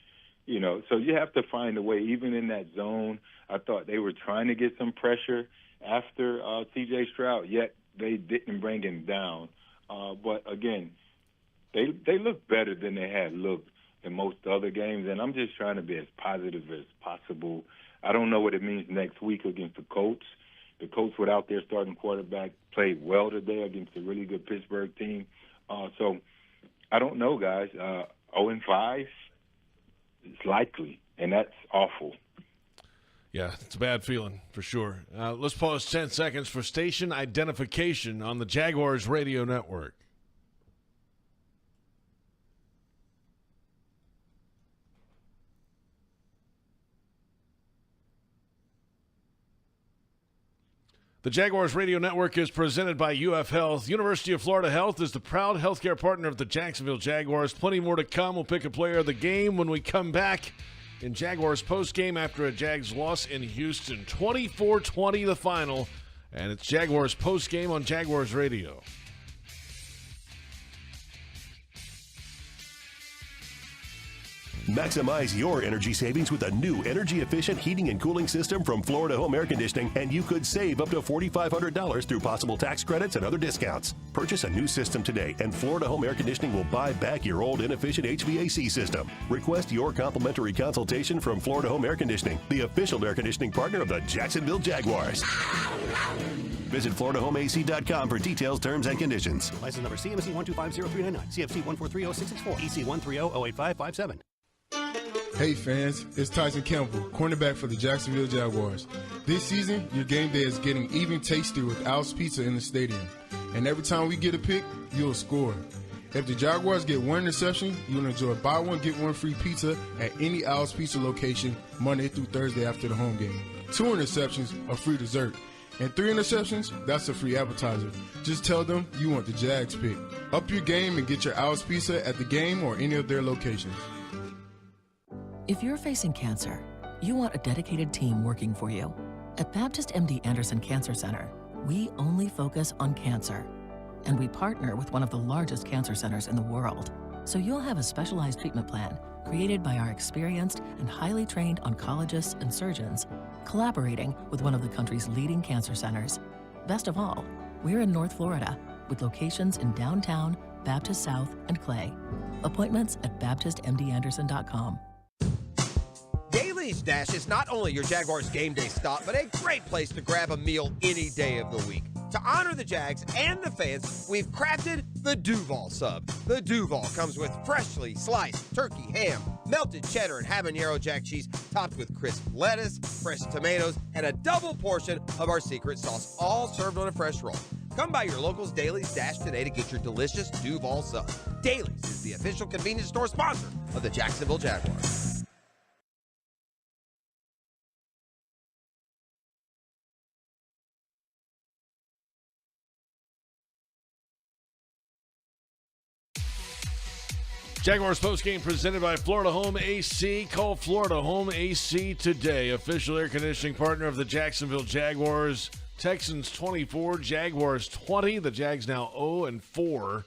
So you have to find a way, even in that zone. I thought they were trying to get some pressure after C.J. Stroud, yet they didn't bring him down. But, again, they look better than they had looked in most other games, and I'm just trying to be as positive as possible. I don't know what it means next week against the Colts, The Colts, without their starting quarterback, played well today against a really good Pittsburgh team. So I don't know, guys. 0-5 is likely, and that's awful. Yeah, it's a bad feeling for sure. Let's pause 10 seconds for station identification on the Jaguars radio network. The Jaguars Radio Network is presented by UF Health. University of Florida Health is the proud healthcare partner of the Jacksonville Jaguars. Plenty more to come. We'll pick a player of the game when we come back in Jaguars postgame after a Jags loss in Houston. 24-20 the final, and it's Jaguars postgame on Jaguars Radio. Maximize your energy savings with a new energy-efficient heating and cooling system from Florida Home Air Conditioning, and you could save up to $4,500 through possible tax credits and other discounts. Purchase a new system today, and Florida Home Air Conditioning will buy back your old inefficient HVAC system. Request your complimentary consultation from Florida Home Air Conditioning, the official air conditioning partner of the Jacksonville Jaguars. Visit FloridaHomeAC.com for details, terms, and conditions. License number CMC 1250399, CFC 1430664, EC 130-08557. Hey fans, it's Tyson Campbell, cornerback for the Jacksonville Jaguars. This season, your game day is getting even tastier with Al's Pizza in the stadium. And every time we get a pick, you'll score. If the Jaguars get one interception, you'll enjoy buy one, get one free pizza at any Al's Pizza location Monday through Thursday after the home game. 2 interceptions, a free dessert. And 3 interceptions, that's a free appetizer. Just tell them you want the Jags pick. Up your game and get your Al's Pizza at the game or any of their locations. If you're facing cancer, you want a dedicated team working for you. At Baptist MD Anderson Cancer Center, we only focus on cancer. And we partner with one of the largest cancer centers in the world. So you'll have a specialized treatment plan created by our experienced and highly trained oncologists and surgeons, collaborating with one of the country's leading cancer centers. Best of all, we're in North Florida with locations in downtown, Baptist South, and Clay. Appointments at BaptistMDAnderson.com. Daly's Dash is not only your Jaguars game day stop, but a great place to grab a meal any day of the week. To honor the Jags and the fans, we've crafted the Duval Sub. The Duval comes with freshly sliced turkey ham, melted cheddar and habanero jack cheese, topped with crisp lettuce, fresh tomatoes, and a double portion of our secret sauce, all served on a fresh roll. Come by your local's Daly's Dash today to get your delicious Duval Sub. Daly's is the official convenience store sponsor of the Jacksonville Jaguars. Jaguars postgame presented by Florida Home AC. Call Florida Home AC today. Official air conditioning partner of the Jacksonville Jaguars. Texans 24, Jaguars 20. The Jags now 0-4.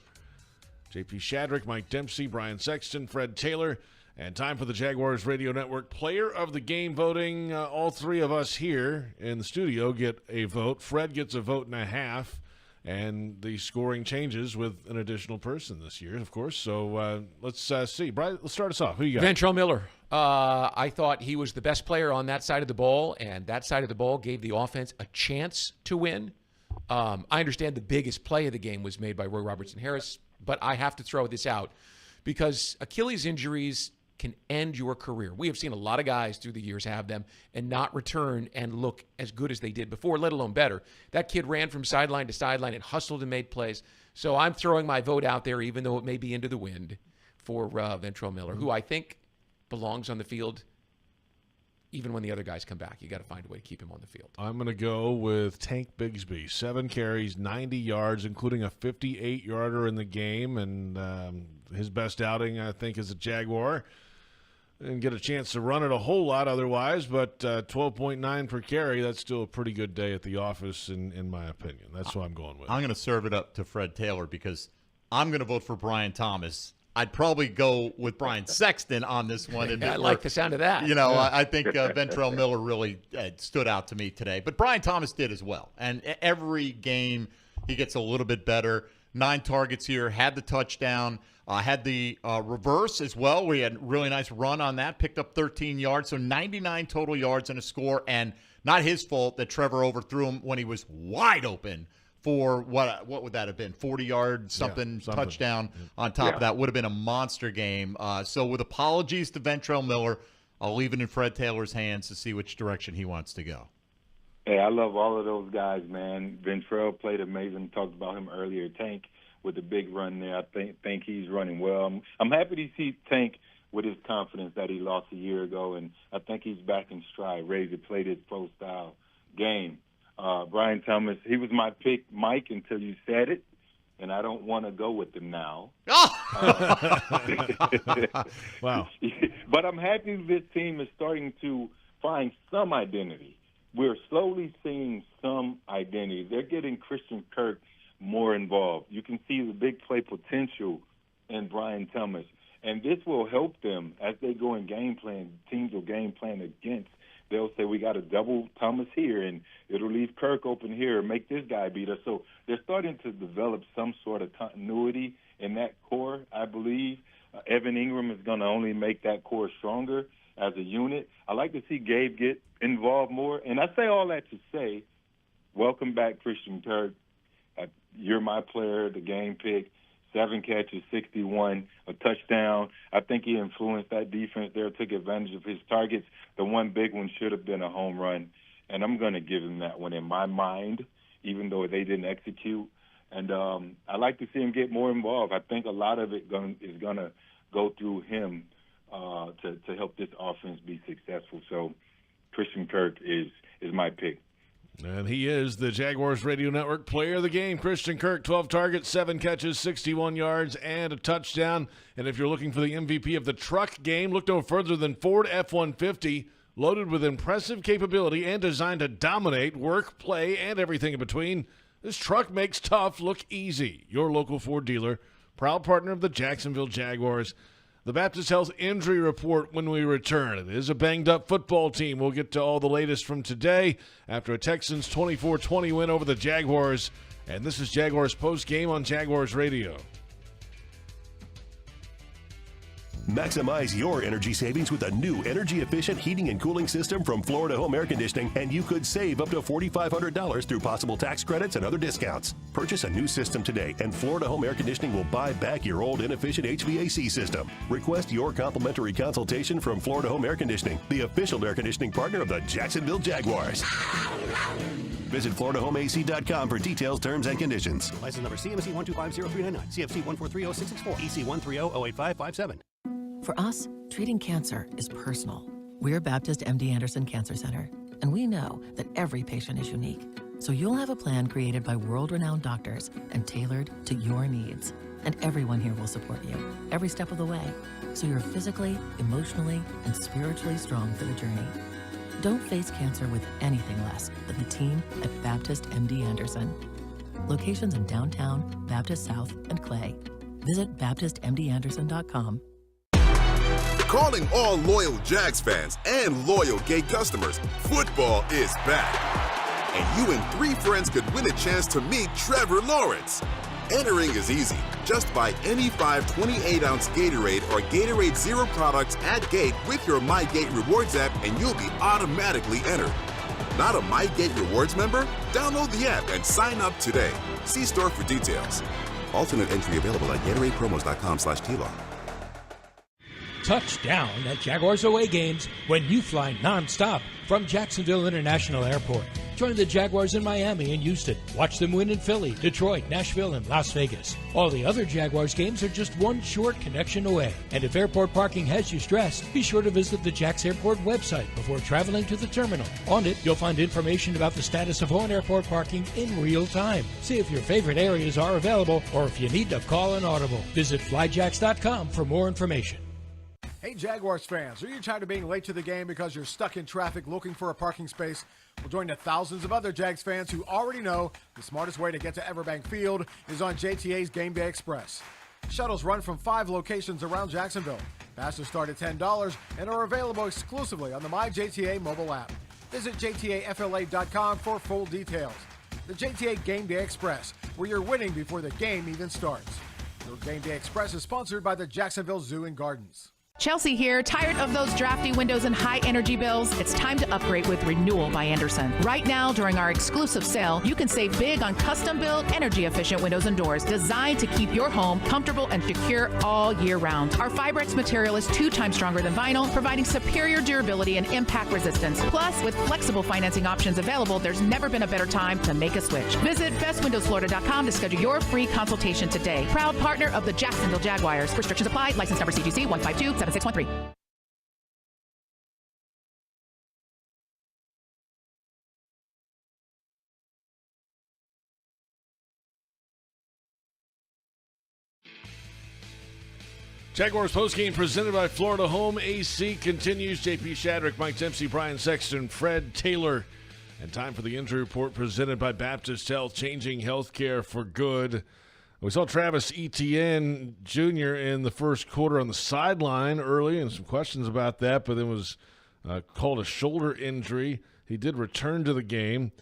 JP Shadrick, Mike Dempsey, Brian Sexton, Fred Taylor. And time for the Jaguars Radio Network Player of the Game voting. All three of us here in the studio get a vote. Fred gets a vote and a half. And the scoring changes with an additional person this year, of course. So let's see. Brian, let's start us off. Who you got? Ventrell Miller. I thought he was the best player on that side of the ball, and that side of the ball gave the offense a chance to win. I understand the biggest play of the game was made by Roy Robertson-Harris, but I have to throw this out because Achilles injuries can end your career. We have seen a lot of guys through the years have them and not return and look as good as they did before, let alone better. That kid ran from sideline to sideline and hustled and made plays. So I'm throwing my vote out there, even though it may be into the wind, for Ventrell Miller, who I think belongs on the field even when the other guys come back. You got to find a way to keep him on the field. I'm going to go with Tank Bigsby. 7 carries, 90 yards, including a 58-yarder in the game. And his best outing, I think, as a Jaguar. Didn't get a chance to run it a whole lot otherwise, but 12.9 per carry, that's still a pretty good day at the office, in my opinion. That's what I'm going with. I'm going to serve it up to Fred Taylor because I'm going to vote for Brian Thomas. I'd probably go with Brian Sexton on this one. I like the sound of that. You know, I think Ventrell Miller really stood out to me today. But Brian Thomas did as well. And every game he gets a little bit better. 9 targets here, had the touchdown. Had the reverse as well. We had a really nice run on that, picked up 13 yards, so 99 total yards and a score, and not his fault that Trevor overthrew him when he was wide open for what would that have been? 40-yard something touchdown on top of that. Would have been a monster game. So with apologies to Ventrell Miller, I'll leave it in Fred Taylor's hands to see which direction he wants to go. Hey, I love all of those guys, man. Ventrell played amazing. Talked about him earlier. Tank with the big run there. I think he's running well. I'm happy to see Tank with his confidence that he lost a year ago, and I think he's back in stride, ready to play this pro-style game. Brian Thomas, he was my pick, Mike, until you said it, and I don't want to go with him now. Wow. But I'm happy this team is starting to find some identity. We're slowly seeing some identity. They're getting Christian Kirk more involved. You can see the big play potential in Brian Thomas. And this will help them as they go in game plan. Teams will game plan against. They'll say, we got to double Thomas here, and it'll leave Kirk open here, make this guy beat us. So they're starting to develop some sort of continuity in that core, I believe. Evan Ingram is going to only make that core stronger as a unit. I like to see Gabe get involved more. And I say all that to say, welcome back, Christian Kirk. You're my player, the game pick. 7 catches, 61, a touchdown. I think he influenced that defense there, took advantage of his targets. The one big one should have been a home run, and I'm going to give him that one in my mind, even though they didn't execute. And I like to see him get more involved. I think a lot of it is going to go through him to help this offense be successful. So Christian Kirk is my pick. And he is the Jaguars Radio Network Player of the Game. Christian Kirk, 12 targets, 7 catches, 61 yards, and a touchdown. And if you're looking for the MVP of the truck game, look no further than Ford F-150, loaded with impressive capability and designed to dominate work, play, and everything in between. This truck makes tough look easy. Your local Ford dealer, proud partner of the Jacksonville Jaguars. The Baptist Health Injury Report when we return. It is a banged-up football team. We'll get to all the latest from today after a Texans 24-20 win over the Jaguars. And this is Jaguars Postgame on Jaguars Radio. Maximize your energy savings with a new energy-efficient heating and cooling system from Florida Home Air Conditioning, and you could save up to $4,500 through possible tax credits and other discounts. Purchase a new system today, and Florida Home Air Conditioning will buy back your old inefficient HVAC system. Request your complimentary consultation from Florida Home Air Conditioning, the official air conditioning partner of the Jacksonville Jaguars. Visit FloridaHomeAC.com for details, terms, and conditions. License number CMC 1250399, CFC 1430664, EC 130-08557. For us, treating cancer is personal. We're Baptist MD Anderson Cancer Center, and we know that every patient is unique. So you'll have a plan created by world-renowned doctors and tailored to your needs. And everyone here will support you every step of the way, so you're physically, emotionally, and spiritually strong for the journey. Don't face cancer with anything less than the team at Baptist MD Anderson. Locations in downtown, Baptist South, and Clay. Visit BaptistMDAnderson.com. Calling all loyal Jags fans and loyal Gate customers, football is back. And you and 3 friends could win a chance to meet Trevor Lawrence. Entering is easy. Just buy any 5 28-ounce Gatorade or Gatorade Zero products at Gate with your MyGate Rewards app, and you'll be automatically entered. Not a MyGate Rewards member? Download the app and sign up today. See store for details. Alternate entry available at GatoradePromos.com/TLAW. Touchdown at Jaguars away games when you fly nonstop from Jacksonville International Airport. Join the Jaguars in Miami and Houston. Watch them win in Philly, Detroit, Nashville, and Las Vegas. All the other Jaguars games are just one short connection away. And if airport parking has you stressed, be sure to visit the Jax Airport website before traveling to the terminal. On it, you'll find information about the status of on-airport parking in real time. See if your favorite areas are available or if you need to call an audible. Visit flyjax.com for more information. Hey Jaguars fans, are you tired of being late to the game because you're stuck in traffic looking for a parking space? Well, join the thousands of other Jags fans who already know the smartest way to get to Everbank Field is on JTA's Game Day Express. Shuttles run from 5 locations around Jacksonville. Passes start at $10 and are available exclusively on the MyJTA mobile app. Visit JTAFLA.com for full details. The JTA Game Day Express, where you're winning before the game even starts. Your Game Day Express is sponsored by the Jacksonville Zoo and Gardens. Chelsea here. Tired of those drafty windows and high energy bills? It's time to upgrade with Renewal by Andersen. Right now, during our exclusive sale, you can save big on custom-built, energy-efficient windows and doors designed to keep your home comfortable and secure all year round. Our Fibrex material is 2 times stronger than vinyl, providing superior durability and impact resistance. Plus, with flexible financing options available, there's never been a better time to make a switch. Visit bestwindowsflorida.com to schedule your free consultation today. Proud partner of the Jacksonville Jaguars. Restrictions apply. License number CGC 1527613. Jaguars postgame presented by Florida Home AC continues. JP Shadrick, Mike Dempsey, Brian Sexton, Fred Taylor. And time for the injury report presented by Baptist Health, changing healthcare for good. We saw Travis Etienne Jr. in the first quarter on the sideline early, and some questions about that, but then was called a shoulder injury. He did return to the game.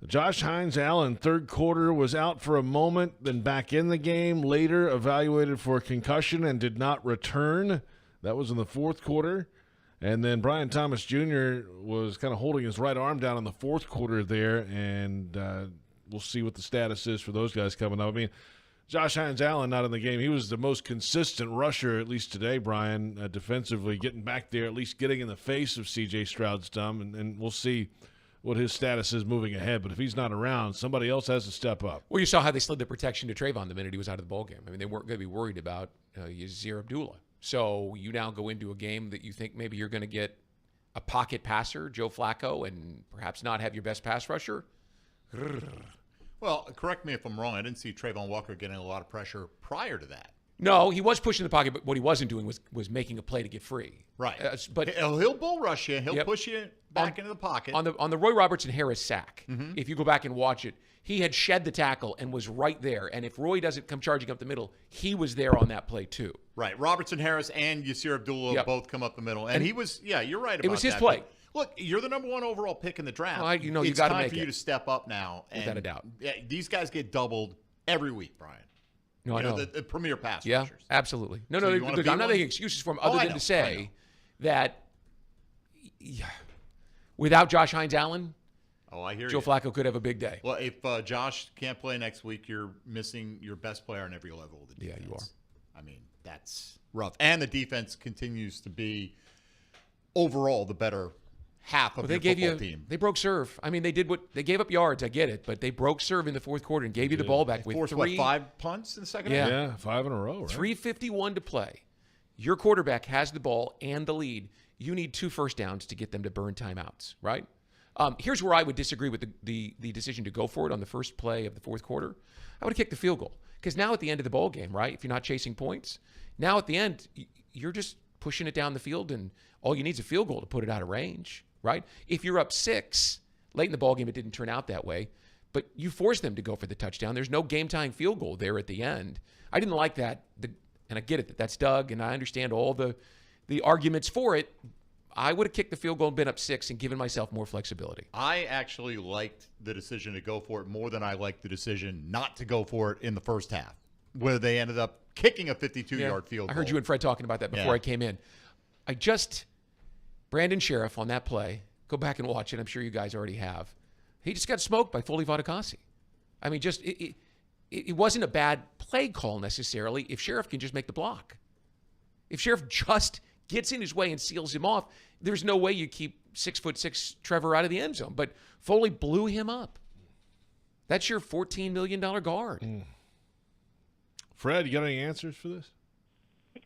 Josh Hines-Allen, third quarter, was out for a moment, then back in the game. Later evaluated for a concussion and did not return. That was in the fourth quarter. And then Brian Thomas Jr. was kind of holding his right arm down in the fourth quarter there, and we'll see what the status is for those guys coming up. I mean, Josh Hines-Allen not in the game. He was the most consistent rusher, at least today, Brian, defensively, getting back there, at least getting in the face of C.J. Stroud's thumb, and we'll see what his status is moving ahead. But if he's not around, somebody else has to step up. Well, you saw how they slid the protection to Trayvon the minute he was out of the ballgame. I mean, they weren't going to be worried about Yazir Abdullah. So you now go into a game that you think maybe you're going to get a pocket passer, Joe Flacco, and perhaps not have your best pass rusher. Well, correct me if I'm wrong. I didn't see Trayvon Walker getting a lot of pressure prior to that. No, he was pushing the pocket, but what he wasn't doing was making a play to get free. Right. But he'll bull rush you. He'll push you back into the pocket. On the Roy Robertson Harris sack, if you go back and watch it, he had shed the tackle and was right there. And if Roy doesn't come charging up the middle, he was there on that play too. Right. Robertson Harris and Yasir Abdullah both come up the middle. And he was, you're right about that. It was his play. Look, you're the number 1 overall pick in the draft. Well, you it's got to time make for you to step up now. Without a doubt. Yeah, these guys get doubled every week, Brian. No, I know. The premier pass yeah, rushers. Absolutely. No, So look, I'm not making excuses for him other than to say that without Josh Hines-Allen, I hear Joe Flacco could have a big day. Well, if Josh can't play next week, you're missing your best player on every level of the defense. Yeah, you are. I mean, that's rough. And the defense continues to be overall the better half of the football team. They broke serve. I mean, they gave up yards. I get it, but they broke serve in the fourth quarter and gave you the ball back with forced, 5 punts in the second half? Yeah, 5 in a row, right? 3:51 to play. Your quarterback has the ball and the lead. You need 2 first downs to get them to burn timeouts, right? Here's where I would disagree with the decision to go for it on the first play of the fourth quarter. I would have kicked the field goal because now at the end of the ball game, right, if you're not chasing points, now at the end, you're just pushing it down the field and all you need is a field goal to put it out of range. Right? If you're up 6, late in the ballgame, it didn't turn out that way, but you forced them to go for the touchdown. There's no game-tying field goal there at the end. I didn't like that, and I get it, that's Doug, and I understand all the arguments for it. I would have kicked the field goal and been up 6 and given myself more flexibility. I actually liked the decision to go for it more than I liked the decision not to go for it in the first half, where they ended up kicking a 52-yard field goal. I heard you and Fred talking about that before I came in. Brandon Sheriff on that play, go back and watch it. I'm sure you guys already have. He just got smoked by Foley Vadakasi. I mean, it wasn't a bad play call necessarily if Sheriff can just make the block. If Sheriff just gets in his way and seals him off, there's no way you keep 6'6" Trevor out of the end zone. But Foley blew him up. That's your $14 million guard. Fred, you got any answers for this?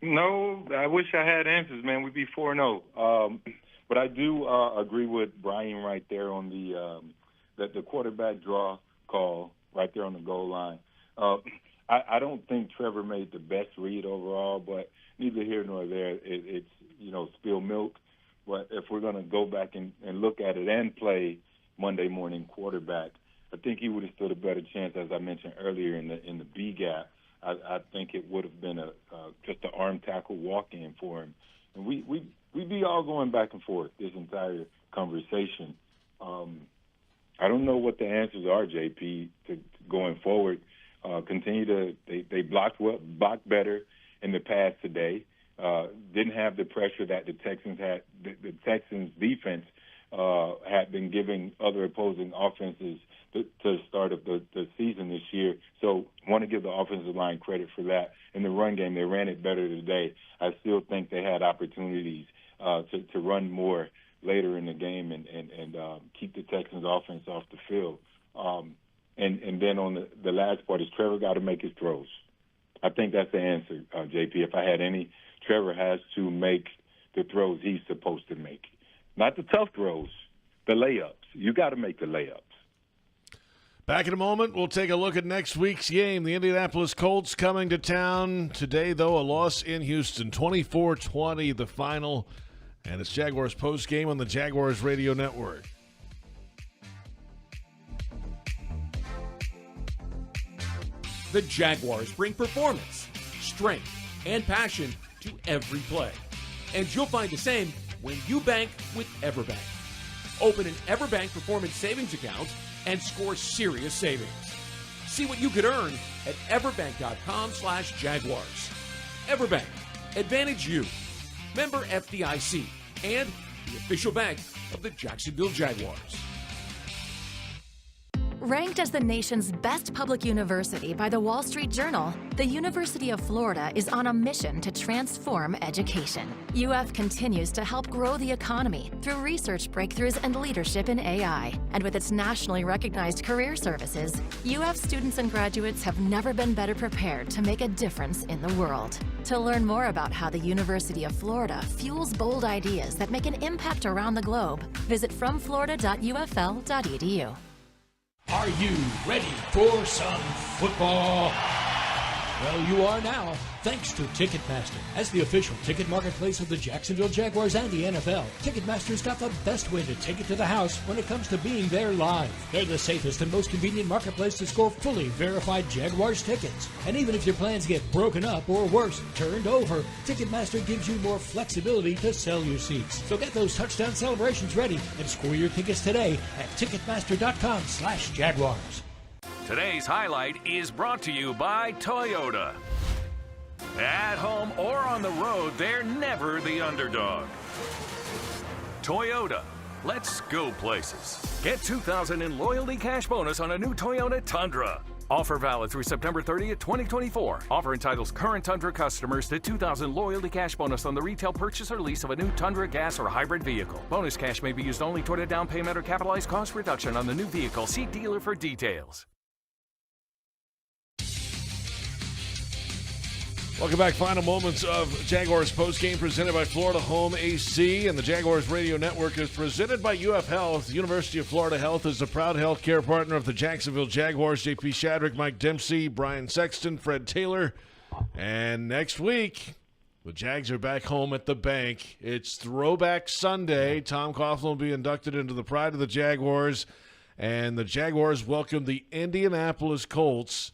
No, I wish I had answers, man. We'd be 4-0. But I do agree with Brian right there on the quarterback draw call right there on the goal line. I don't think Trevor made the best read overall, but neither here nor there. It's spilled milk. But if we're going to go back and look at it and play Monday morning quarterback, I think he would have stood a better chance, as I mentioned earlier, in the B gap. I think it would have been just an arm tackle walk-in for him. And we'd be all going back and forth this entire conversation. I don't know what the answers are, JP, to going forward. Continue to they blocked better in the past today. didn't have the pressure that the Texans had. The Texans defense had been giving other opposing offenses to the start of the season this year. So I want to give the offensive line credit for that. In the run game, they ran it better today. I still think they had opportunities to run more later in the game and keep the Texans offense off the field. And then on the last part is Trevor got to make his throws. I think that's the answer, JP. If I had any, Trevor has to make the throws he's supposed to make. Not the tough throws, the layups. You got to make the layups. Back in a moment, we'll take a look at next week's game. The Indianapolis Colts coming to town. Today, though, a loss in Houston, 24-20, the final. And it's Jaguars Postgame on the Jaguars Radio Network. The Jaguars bring performance, strength, and passion to every play. And you'll find the same when you bank with EverBank. Open an EverBank Performance Savings account and score serious savings. See what you could earn at everbank.com/Jaguars. EverBank, advantage you. Member FDIC and the official bank of the Jacksonville Jaguars. Ranked as the nation's best public university by the Wall Street Journal, the University of Florida is on a mission to transform education. UF continues to help grow the economy through research breakthroughs and leadership in AI. And with its nationally recognized career services, UF students and graduates have never been better prepared to make a difference in the world. To learn more about how the University of Florida fuels bold ideas that make an impact around the globe, visit fromflorida.ufl.edu. Are you ready for some football? Well, you are now, thanks to Ticketmaster. As the official ticket marketplace of the Jacksonville Jaguars and the NFL, Ticketmaster's got the best way to take it to the house when it comes to being there live. They're the safest and most convenient marketplace to score fully verified Jaguars tickets. And even if your plans get broken up or worse, turned over, Ticketmaster gives you more flexibility to sell your seats. So get those touchdown celebrations ready and score your tickets today at Ticketmaster.com/Jaguars. Today's highlight is brought to you by Toyota. At home or on the road, they're never the underdog. Toyota, let's go places. Get $2,000 in loyalty cash bonus on a new Toyota Tundra. Offer valid through September 30th, 2024. Offer entitles current Tundra customers to $2,000 loyalty cash bonus on the retail purchase or lease of a new Tundra gas or hybrid vehicle. Bonus cash may be used only toward a down payment or capitalized cost reduction on the new vehicle. See dealer for details. Welcome back. Final moments of Jaguars postgame presented by Florida Home AC, and the Jaguars Radio Network is presented by UF Health. University of Florida Health is the proud healthcare partner of the Jacksonville Jaguars. JP Shadrick, Mike Dempsey, Brian Sexton, Fred Taylor. And next week, the Jags are back home at the bank. It's Throwback Sunday. Tom Coughlin will be inducted into the Pride of the Jaguars, and the Jaguars welcome the Indianapolis Colts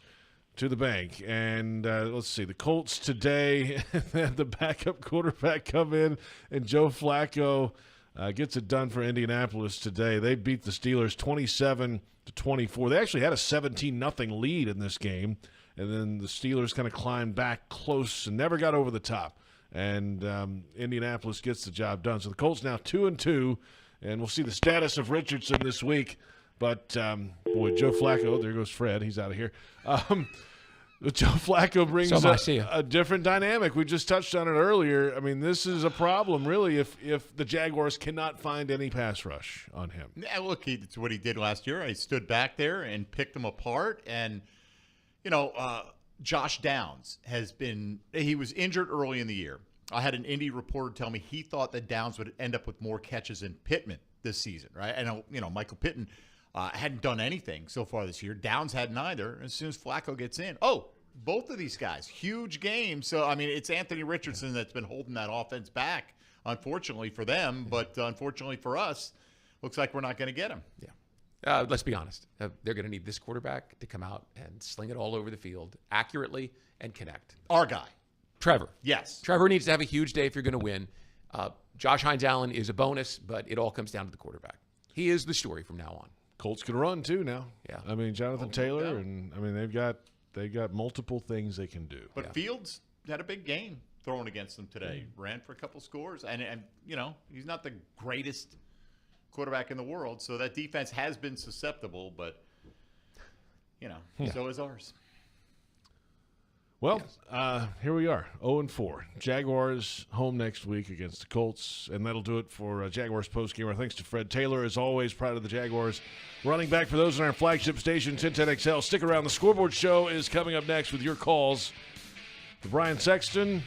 to the bank. And let's see, the Colts today had the backup quarterback come in, and Joe Flacco gets it done for Indianapolis today. They beat the Steelers 27-24. They actually had a 17-0 lead in this game, and then the Steelers kind of climbed back close and never got over the top. And Indianapolis gets the job done. So the Colts now 2-2, and we'll see the status of Richardson this week. But, boy, Joe Flacco, there goes Fred. He's out of here. Joe Flacco brings a different dynamic. We just touched on it earlier. I mean, this is a problem, really, if the Jaguars cannot find any pass rush on him. Yeah, look, it's what he did last year. He stood back there and picked them apart. And, you know, Josh Downs he was injured early in the year. I had an Indy reporter tell me he thought that Downs would end up with more catches than Pittman this season, right? And, you know, Michael Pittman hadn't done anything so far this year. Downs hadn't either. As soon as Flacco gets in, both of these guys, huge game. So, I mean, it's Anthony Richardson that's been holding that offense back, unfortunately for them. But unfortunately for us, looks like we're not going to get him. Yeah. Let's be honest. They're going to need this quarterback to come out and sling it all over the field accurately and connect. Our guy. Trevor. Yes. Trevor needs to have a huge day if you're going to win. Josh Hines-Allen is a bonus, but it all comes down to the quarterback. He is the story from now on. Colts can run too now. Yeah. I mean, Jonathan Taylor, and I mean they've got multiple things they can do. But Fields had a big game. throwing against them today. Ran for a couple scores, and he's not the greatest quarterback in the world, so that defense has been susceptible, but so is ours. Well, here we are, 0-4. Jaguars home next week against the Colts, and that'll do it for Jaguars Postgame. Our thanks to Fred Taylor, as always, proud of the Jaguars. Running back for those on our flagship station, 1010XL. Stick around. The Scoreboard Show is coming up next with your calls. For Brian Sexton,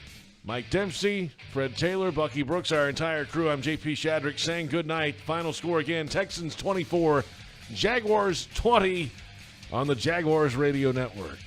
Mike Dempsey, Fred Taylor, Bucky Brooks, our entire crew, I'm JP Shadrick saying good night. Final score again, Texans 24, Jaguars 20 on the Jaguars Radio Network.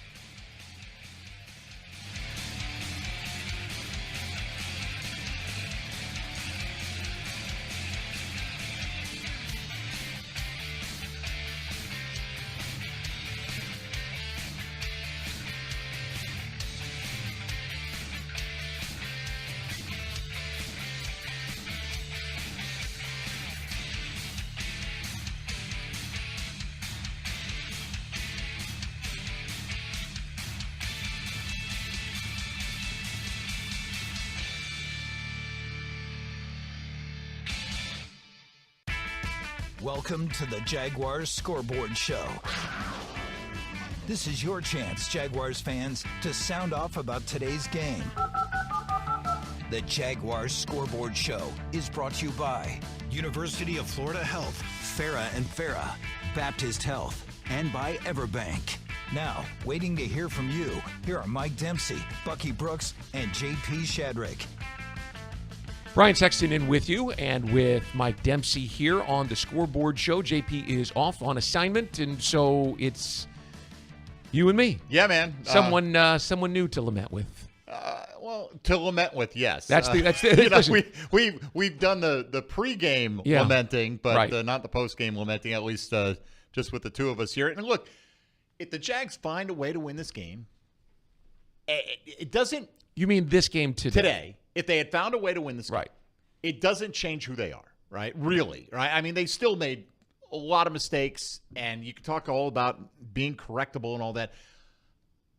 Welcome to the Jaguars Scoreboard Show. This is your chance, Jaguars fans, to sound off about today's game. The Jaguars Scoreboard Show is brought to you by University of Florida Health, Farah and Farah, Baptist Health, and by Everbank. Now, waiting to hear from you, here are Mike Dempsey, Bucky Brooks, and JP Shadrick. Brian Sexton in with you and with Mike Dempsey here on the Scoreboard Show. JP is off on assignment, and so it's you and me. Yeah, man. Someone new to lament with. Well, to lament with, yes. That's the we've done the pregame lamenting, but not the postgame lamenting. At least just with the two of us here. And look, if the Jags find a way to win this game, it doesn't. You mean this game today? If they had found a way to win this game, it doesn't change who they are, right? Really, right? I mean, they still made a lot of mistakes, and you can talk all about being correctable and all that.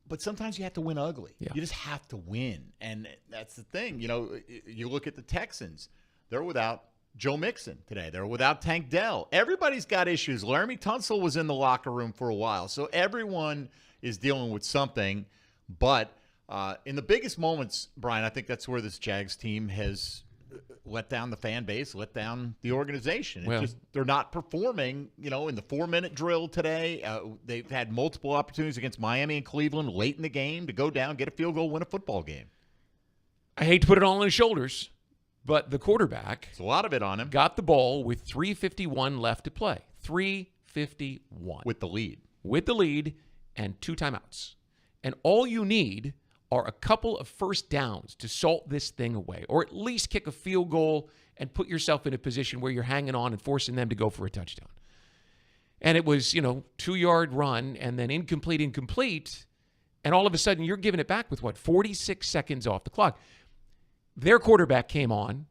But sometimes you have to win ugly. Yeah. You just have to win, and that's the thing. You look at the Texans. They're without Joe Mixon today. They're without Tank Dell. Everybody's got issues. Laramie Tunsil was in the locker room for a while, so everyone is dealing with something, but in the biggest moments, Brian, I think that's where this Jags team has let down the fan base, let down the organization. They're not performing, in the 4-minute drill today. They've had multiple opportunities against Miami and Cleveland late in the game to go down, get a field goal, win a football game. I hate to put it all on his shoulders, but the quarterback, it's a lot of it on him, got the ball with 3:51 left to play. 3:51. With the lead. With the lead and 2 timeouts. And all you need are a couple of first downs to salt this thing away, or at least kick a field goal and put yourself in a position where you're hanging on and forcing them to go for a touchdown. And it was, 2-yard run and then incomplete, and all of a sudden you're giving it back with, 46 seconds off the clock. Their quarterback came on,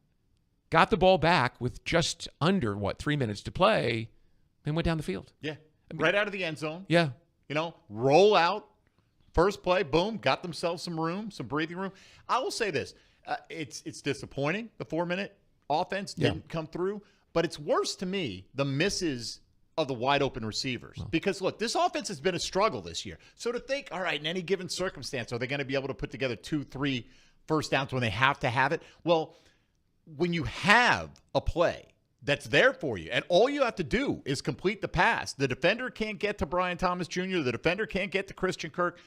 got the ball back with just under, 3 minutes to play, and went down the field. Yeah, right out of the end zone. Yeah. Roll out. First play, boom, got themselves some room, some breathing room. I will say this. It's disappointing, the 4-minute offense didn't come through, but it's worse to me, the misses of the wide-open receivers. Because, look, this offense has been a struggle this year. So to think, all right, in any given circumstance, are they going to be able to put together 2-3 first downs when they have to have it? Well, when you have a play that's there for you, and all you have to do is complete the pass, the defender can't get to Brian Thomas Jr., the defender can't get to Christian Kirk.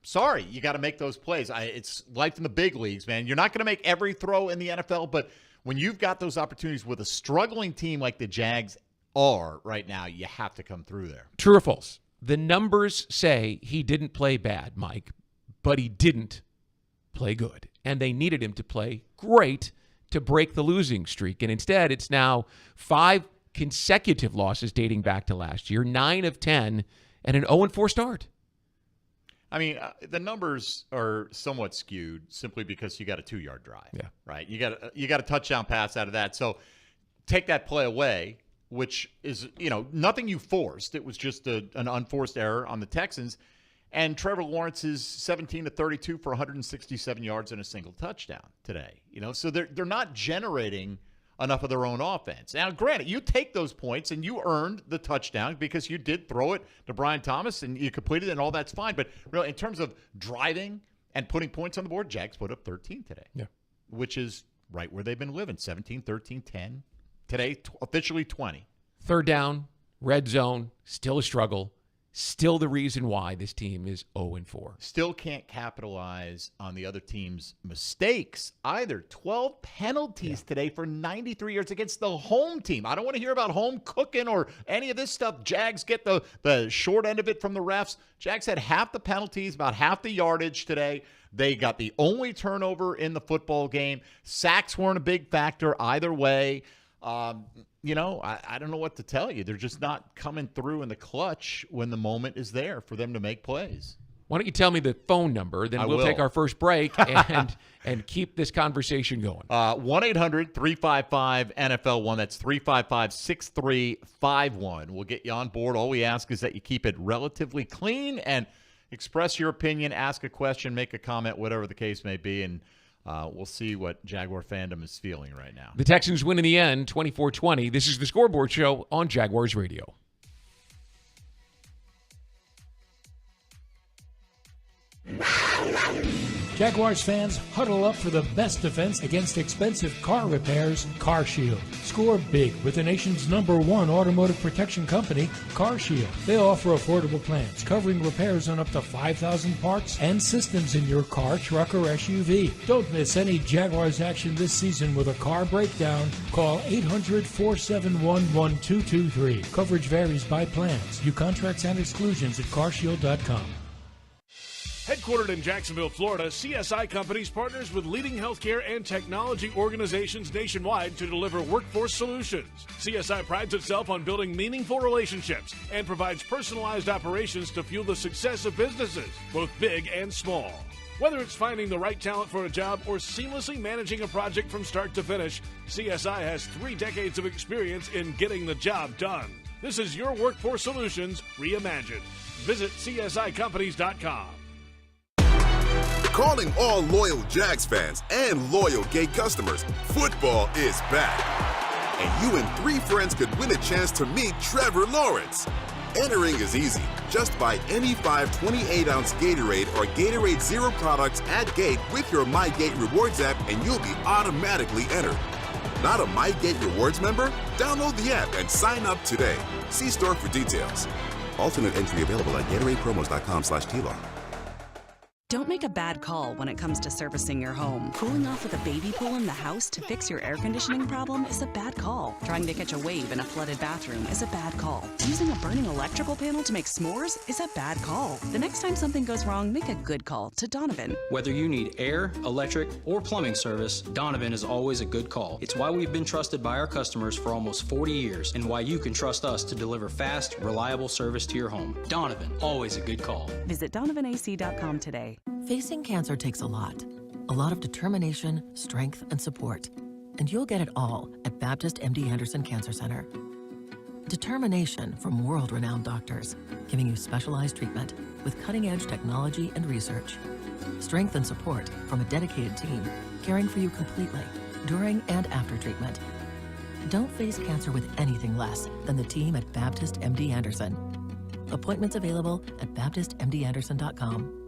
Sorry, you got to make those plays. It's life in the big leagues, man. You're not going to make every throw in the NFL, but when you've got those opportunities with a struggling team like the Jags are right now, you have to come through there. True or false? The numbers say he didn't play bad, Mike, but he didn't play good. And they needed him to play great to break the losing streak. And instead, it's now 5 consecutive losses dating back to last year, 9 of 10, and an 0-4 start. I mean, the numbers are somewhat skewed simply because you got a 2-yard drive. Yeah. Right? You got a touchdown pass out of that. So take that play away, which is, nothing you forced. It was just an unforced error on the Texans. And Trevor Lawrence is 17 to 32 for 167 yards and a single touchdown today. So they're not generating enough of their own offense. Now, granted, you take those points and you earned the touchdown because you did throw it to Brian Thomas and you completed it, and all that's fine. But really, in terms of driving and putting points on the board, Jags put up 13 today. Yeah. Which is right where they've been living, 17, 13, 10. Today, officially 20. Third down, red zone, still a struggle. Still the reason why this team is 0-4. Still can't capitalize on the other team's mistakes either. 12 penalties today for 93 yards against the home team. I don't want to hear about home cooking or any of this stuff. Jags get the short end of it from the refs. Jags had half the penalties, about half the yardage today. They got the only turnover in the football game. Sacks weren't a big factor either way. I don't know what to tell you. They're just not coming through in the clutch when the moment is there for them to make plays. Why don't you tell me the phone number, then we'll take our first break and keep this conversation going. 1-800-355-NFL1. That's 355-6351. We'll get you on board. All we ask is that you keep it relatively clean and express your opinion, ask a question, make a comment, whatever the case may be, and we'll see what Jaguar fandom is feeling right now. The Texans win in the end, 24-20. This is the Scoreboard Show on Jaguars Radio. Jaguars fans, huddle up for the best defense against expensive car repairs, CarShield. Score big with the nation's #1 automotive protection company, CarShield. They offer affordable plans covering repairs on up to 5,000 parts and systems in your car, truck, or SUV. Don't miss any Jaguars action this season with a car breakdown. Call 800-471-1223. Coverage varies by plans. View contracts and exclusions at carshield.com. Headquartered in Jacksonville, Florida, CSI Companies partners with leading healthcare and technology organizations nationwide to deliver workforce solutions. CSI prides itself on building meaningful relationships and provides personalized operations to fuel the success of businesses, both big and small. Whether it's finding the right talent for a job or seamlessly managing a project from start to finish, CSI has 3 decades of experience in getting the job done. This is your workforce solutions reimagined. Visit CSICompanies.com. Calling all loyal Jags fans and loyal Gate customers, football is back. And you and 3 friends could win a chance to meet Trevor Lawrence. Entering is easy. Just buy any 5 28-ounce Gatorade or Gatorade Zero products at Gate with your MyGate Rewards app, and you'll be automatically entered. Not a MyGate Rewards member? Download the app and sign up today. See store for details. Alternate entry available at GatoradePromos.com/TLAW. Don't make a bad call when it comes to servicing your home. Cooling off with a baby pool in the house to fix your air conditioning problem is a bad call. Trying to catch a wave in a flooded bathroom is a bad call. Using a burning electrical panel to make s'mores is a bad call. The next time something goes wrong, make a good call to Donovan. Whether you need air, electric, or plumbing service, Donovan is always a good call. It's why we've been trusted by our customers for almost 40 years and why you can trust us to deliver fast, reliable service to your home. Donovan, always a good call. Visit DonovanAC.com today. Facing cancer takes a lot of determination, strength, and support. And you'll get it all at Baptist MD Anderson Cancer Center. Determination from world-renowned doctors, giving you specialized treatment with cutting-edge technology and research. Strength and support from a dedicated team, caring for you completely, during and after treatment. Don't face cancer with anything less than the team at Baptist MD Anderson. Appointments available at BaptistMDAnderson.com.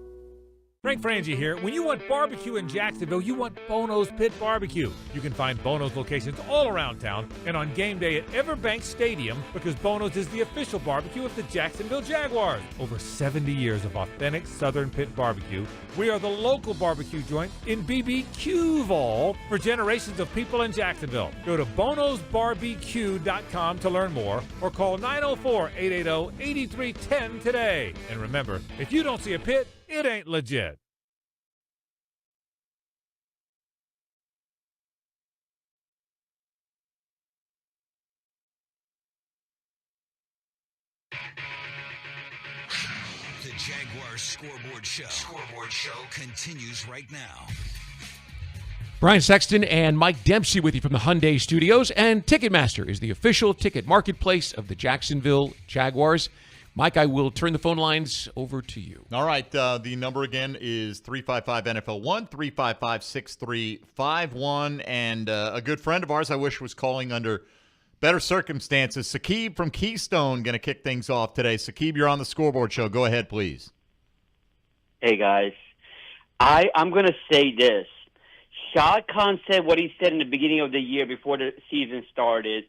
Frank Frangie here. When you want barbecue in Jacksonville, you want Bono's Pit Barbecue. You can find Bono's locations all around town and on game day at Everbank Stadium, because Bono's is the official barbecue of the Jacksonville Jaguars. Over 70 years of authentic Southern Pit Barbecue. We are the local barbecue joint in BBQval for generations of people in Jacksonville. Go to bonosbarbecue.com to learn more or call 904-880-8310 today. And remember, if you don't see a pit, it ain't legit. The Jaguars Scoreboard Show continues right now. Brian Sexton and Mike Dempsey with you from the Hyundai Studios. And Ticketmaster is the official ticket marketplace of the Jacksonville Jaguars. Mike, I will turn the phone lines over to you. All right. The number again is 355-NFL-1, 355-6351. And a good friend of ours I wish was calling under better circumstances. Sakib from Keystone going to kick things off today. Sakib, you're on the Scoreboard Show. Go ahead, please. Hey, guys. I'm going to say this. Shad Khan said what he said in the beginning of the year before the season started.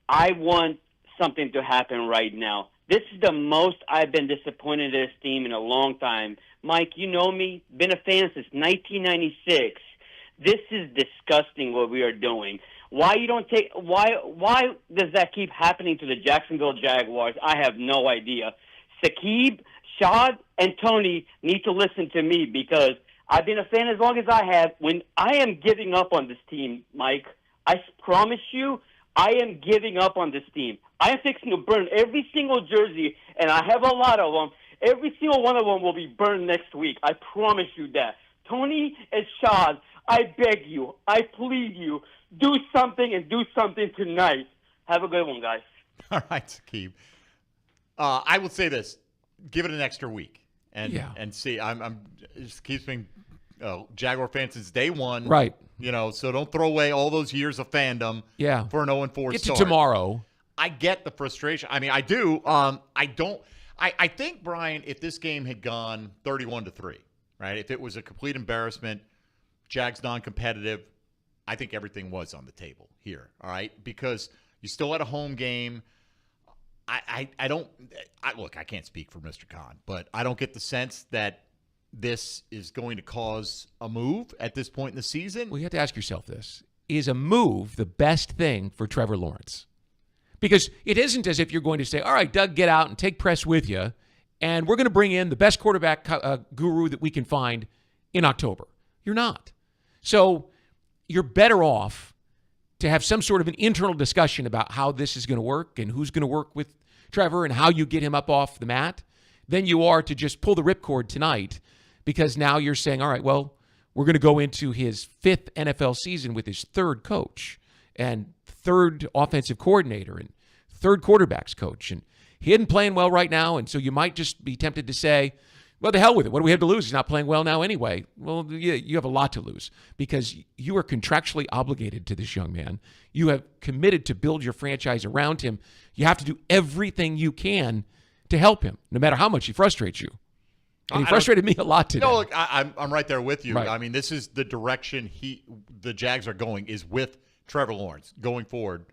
I want something to happen right now. This is the most I've been disappointed in this team in a long time. Mike, you know me, been a fan since 1996. This is disgusting what we are doing. Why does that keep happening to the Jacksonville Jaguars? I have no idea. Sakib, Shad, and Tony need to listen to me because I've been a fan as long as I have. When I am giving up on this team, Mike, I promise you, I am giving up on this team. I am fixing to burn every single jersey, and I have a lot of them. Every single one of them will be burned next week. I promise you that. Tony and Shad, I beg you, I plead you, do something and do something tonight. Have a good one, guys. All right, Sakib. I will say this. Give it an extra week and see. I'm just keeps being Jaguar fan since day one. Right. So don't throw away all those years of fandom for an 0-4 start. Get to tomorrow. I get the frustration. I mean, I do. I think, Brian, if this game had gone 31-3, right, if it was a complete embarrassment, Jags non-competitive, I think everything was on the table here, all right, because you still had a home game. Look, I can't speak for Mr. Khan, but I don't get the sense that this is going to cause a move at this point in the season. Well, you have to ask yourself this. Is a move the best thing for Trevor Lawrence? Because it isn't as if you're going to say, all right, Doug, get out and take press with you, and we're going to bring in the best quarterback guru that we can find in October. You're not. So you're better off to have some sort of an internal discussion about how this is going to work and who's going to work with Trevor and how you get him up off the mat than you are to just pull the ripcord tonight, because now you're saying, all right, well, we're going to go into his 5th NFL season with his 3rd coach and 3rd offensive coordinator and 3rd quarterbacks coach. And he isn't playing well right now, and so you might just be tempted to say, well, the hell with it. What do we have to lose? He's not playing well now anyway. Well, you have a lot to lose because you are contractually obligated to this young man. You have committed to build your franchise around him. You have to do everything you can to help him, no matter how much he frustrates you. And he frustrated me a lot today. No, look, I'm right there with you. Right. I mean, this is the direction the Jags are going, is with Trevor Lawrence going forward,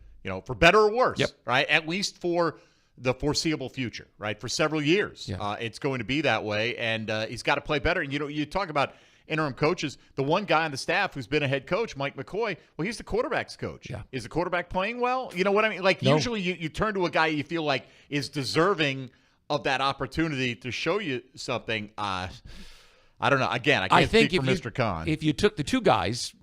for better or worse, right? At least for the foreseeable future, right? For several years, it's going to be that way, and he's got to play better. And, you talk about interim coaches. The one guy on the staff who's been a head coach, Mike McCoy, well, he's the quarterback's coach. Yeah. Is the quarterback playing well? You know what I mean? Like, usually you turn to a guy you feel like is deserving of that opportunity to show you something. I don't know. Again, I can't speak for Mr. Khan. If you took the two guys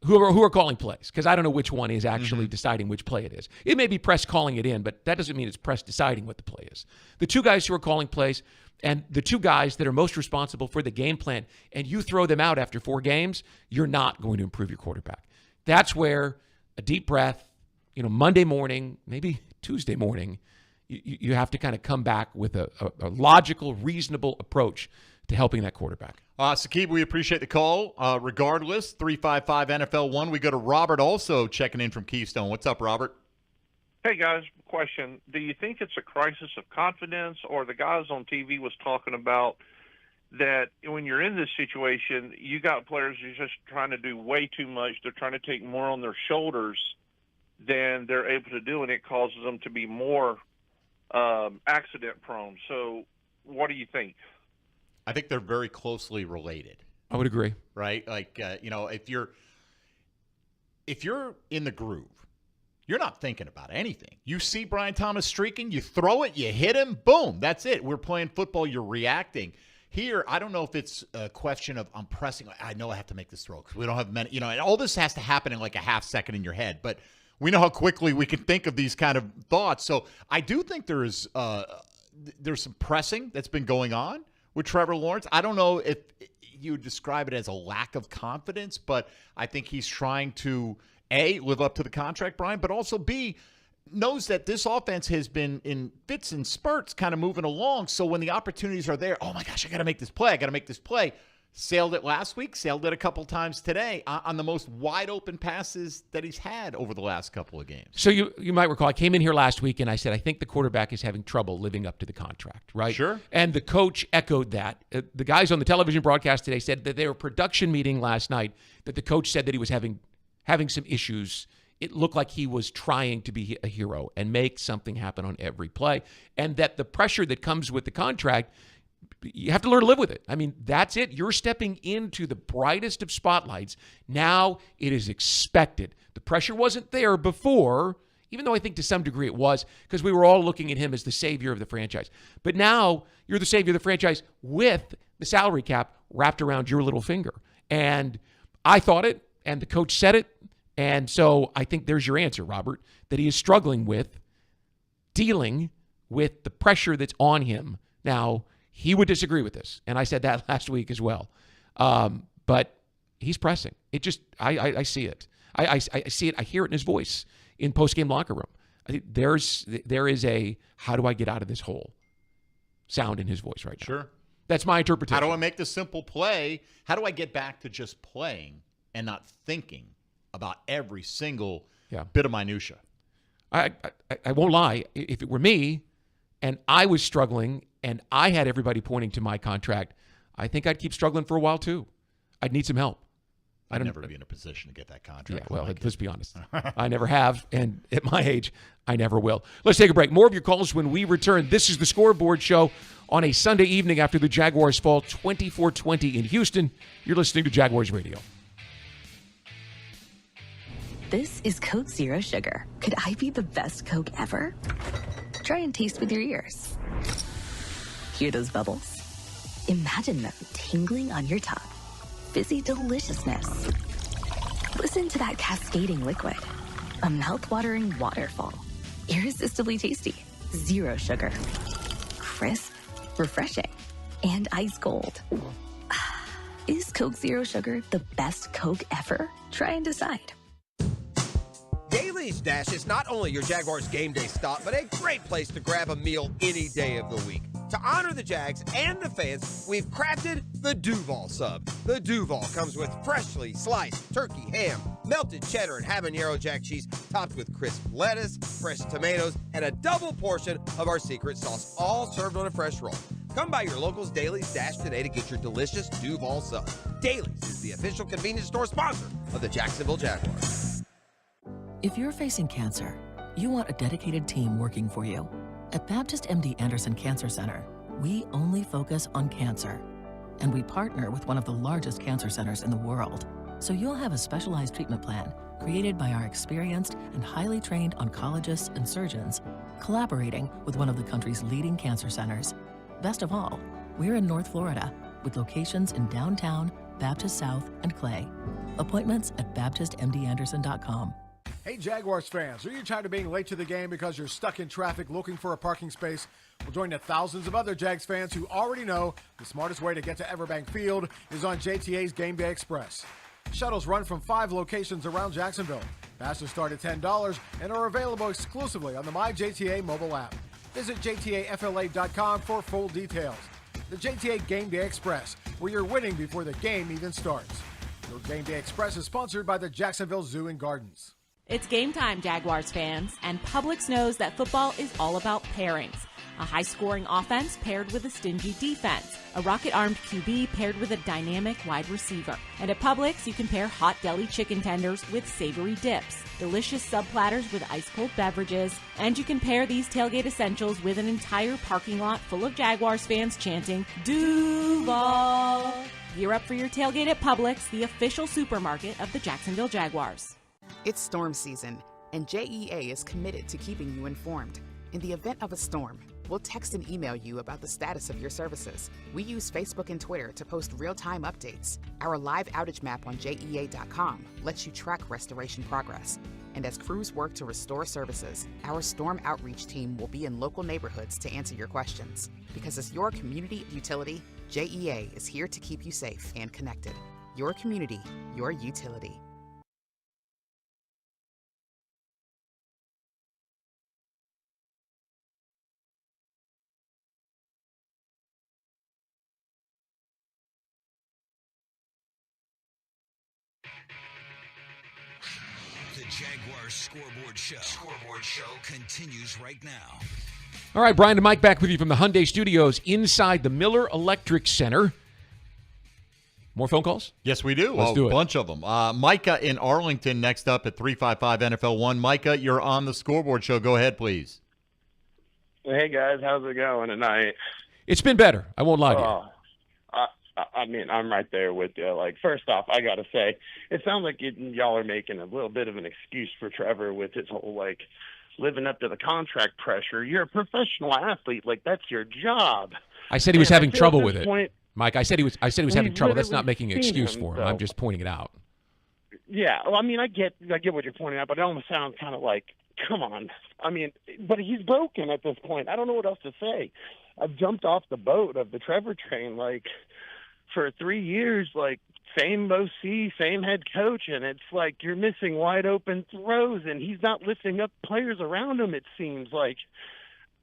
who are calling plays, because I don't know which one is actually deciding which play it is. It may be press calling it in, but that doesn't mean it's press deciding what the play is. The two guys who are calling plays and the two guys that are most responsible for the game plan, and you throw them out after 4 games, you're not going to improve your quarterback. That's where a deep breath, Monday morning, maybe Tuesday morning, you have to kind of come back with a logical, reasonable approach to helping that quarterback. Sakib, we appreciate the call. Regardless, 355-NFL-1. We go to Robert also checking in from Keystone. What's up, Robert? Hey, guys, question. Do you think it's a crisis of confidence, or the guys on TV was talking about that when you're in this situation, you got players who are just trying to do way too much. They're trying to take more on their shoulders than they're able to do, and it causes them to be more accident prone. So what do you think? I think they're very closely related. I would agree. Right? Like, if you're in the groove, you're not thinking about anything. You see Brian Thomas streaking, you throw it, you hit him, boom, that's it. We're playing football, you're reacting. Here, I don't know if it's a question of I'm pressing. I know I have to make this throw because we don't have many, and all this has to happen in like a half second in your head. But we know how quickly we can think of these kind of thoughts. So I do think there's some pressing that's been going on with Trevor Lawrence. I don't know if you would describe it as a lack of confidence, but I think he's trying to, A, live up to the contract, Brian, but also, B, knows that this offense has been in fits and spurts kind of moving along. So when the opportunities are there, oh my gosh, I got to make this play. Sailed it last week, sailed it a couple times today on the most wide open passes that he's had over the last couple of games. So you might recall, I came in here last week and I said, I think the quarterback is having trouble living up to the contract, right? Sure. And the coach echoed that. The guys on the television broadcast today said that they were production meeting last night, that the coach said that he was having some issues. It looked like he was trying to be a hero and make something happen on every play, and that the pressure that comes with the contract, you have to learn to live with it. I mean, that's it. You're stepping into the brightest of spotlights. Now it is expected. The pressure wasn't there before, even though I think to some degree it was, because we were all looking at him as the savior of the franchise. But now you're the savior of the franchise with the salary cap wrapped around your little finger. And I thought it, and the coach said it. And so I think there's your answer, Robert, that he is struggling with dealing with the pressure that's on him. Now, he would disagree with this, and I said that last week as well. But he's pressing. It just, I see it. I see it. I hear it in his voice in post-game locker room. I think there is a, how do I get out of this hole sound in his voice right now. Sure. That's my interpretation. How do I make the simple play? How do I get back to just playing and not thinking about every single bit of minutia? I won't lie. If it were me and I was struggling and I had everybody pointing to my contract, I think I'd keep struggling for a while too. I'd need some help. I'd never be in a position to get that contract. Yeah, well, let's be honest. I never have, and at my age, I never will. Let's take a break. More of your calls when we return. This is the Scoreboard Show on a Sunday evening after the Jaguars fall 24-20 in Houston. You're listening to Jaguars Radio. This is Coke Zero Sugar. Could I be the best Coke ever? Try and taste with your ears. Hear those bubbles? Imagine them tingling on your tongue. Fizzy deliciousness. Listen to that cascading liquid. A mouth-watering waterfall. Irresistibly tasty. Zero sugar. Crisp, refreshing, and ice cold. Is Coke Zero Sugar the best Coke ever? Try and decide. Daly's Dash is not only your Jaguars game day stop, but a great place to grab a meal any day of the week. To honor the Jags and the fans, we've crafted the Duval Sub. The Duval comes with freshly sliced turkey, ham, melted cheddar, and habanero jack cheese, topped with crisp lettuce, fresh tomatoes, and a double portion of our secret sauce, all served on a fresh roll. Come by your local's Daly's Dash today to get your delicious Duval Sub. Daly's is the official convenience store sponsor of the Jacksonville Jaguars. If you're facing cancer, you want a dedicated team working for you. At Baptist MD Anderson Cancer Center, we only focus on cancer. And we partner with one of the largest cancer centers in the world. So you'll have a specialized treatment plan created by our experienced and highly trained oncologists and surgeons, collaborating with one of the country's leading cancer centers. Best of all, we're in North Florida with locations in downtown, Baptist South, and Clay. Appointments at baptistmdanderson.com. Hey, Jaguars fans, are you tired of being late to the game because you're stuck in traffic looking for a parking space? Well, join the thousands of other Jags fans who already know the smartest way to get to Everbank Field is on JTA's Game Day Express. Shuttles run from 5 locations around Jacksonville. Passes start at $10 and are available exclusively on the MyJTA mobile app. Visit JTAFLA.com for full details. The JTA Game Day Express, where you're winning before the game even starts. Your Game Day Express is sponsored by the Jacksonville Zoo and Gardens. It's game time, Jaguars fans, and Publix knows that football is all about pairings. A high-scoring offense paired with a stingy defense. A rocket-armed QB paired with a dynamic wide receiver. And at Publix, you can pair hot deli chicken tenders with savory dips, delicious sub platters with ice-cold beverages, and you can pair these tailgate essentials with an entire parking lot full of Jaguars fans chanting, Duval! Gear up for your tailgate at Publix, the official supermarket of the Jacksonville Jaguars. It's storm season, and JEA is committed to keeping you informed. In the event of a storm, we'll text and email you about the status of your services. We use Facebook and Twitter to post real-time updates. Our live outage map on JEA.com lets you track restoration progress. And as crews work to restore services, our storm outreach team will be in local neighborhoods to answer your questions. Because as your community utility, JEA is here to keep you safe and connected. Your community, your utility. Jaguars Scoreboard Show. Scoreboard Show continues right now. All right, Brian and Mike back with you from the Hyundai Studios inside the Miller Electric Center. More phone calls? Yes, we do. Let's do it. A bunch of them. Micah in Arlington next up at 355-NFL-1. Micah, you're on the Scoreboard Show. Go ahead, please. Hey, guys. How's it going tonight? It's been better. I won't lie to you. I mean, I'm right there with you. Like, first off, I got to say, it sounds like y'all are making a little bit of an excuse for Trevor with his whole, like, living up to the contract pressure. You're a professional athlete. Like, that's your job. I said he was having trouble with it. Point, Mike, I said he was having trouble. That's not literally making an excuse seen for him. him, I'm just pointing it out. Yeah, well, I mean, I get what you're pointing out, but it almost sounds kind of like, come on. I mean, but he's broken at this point. I don't know what else to say. I've jumped off the boat of the Trevor train, like, for 3 years, like, same OC, same head coach, and it's like you're missing wide open throws, and he's not lifting up players around him, it seems like.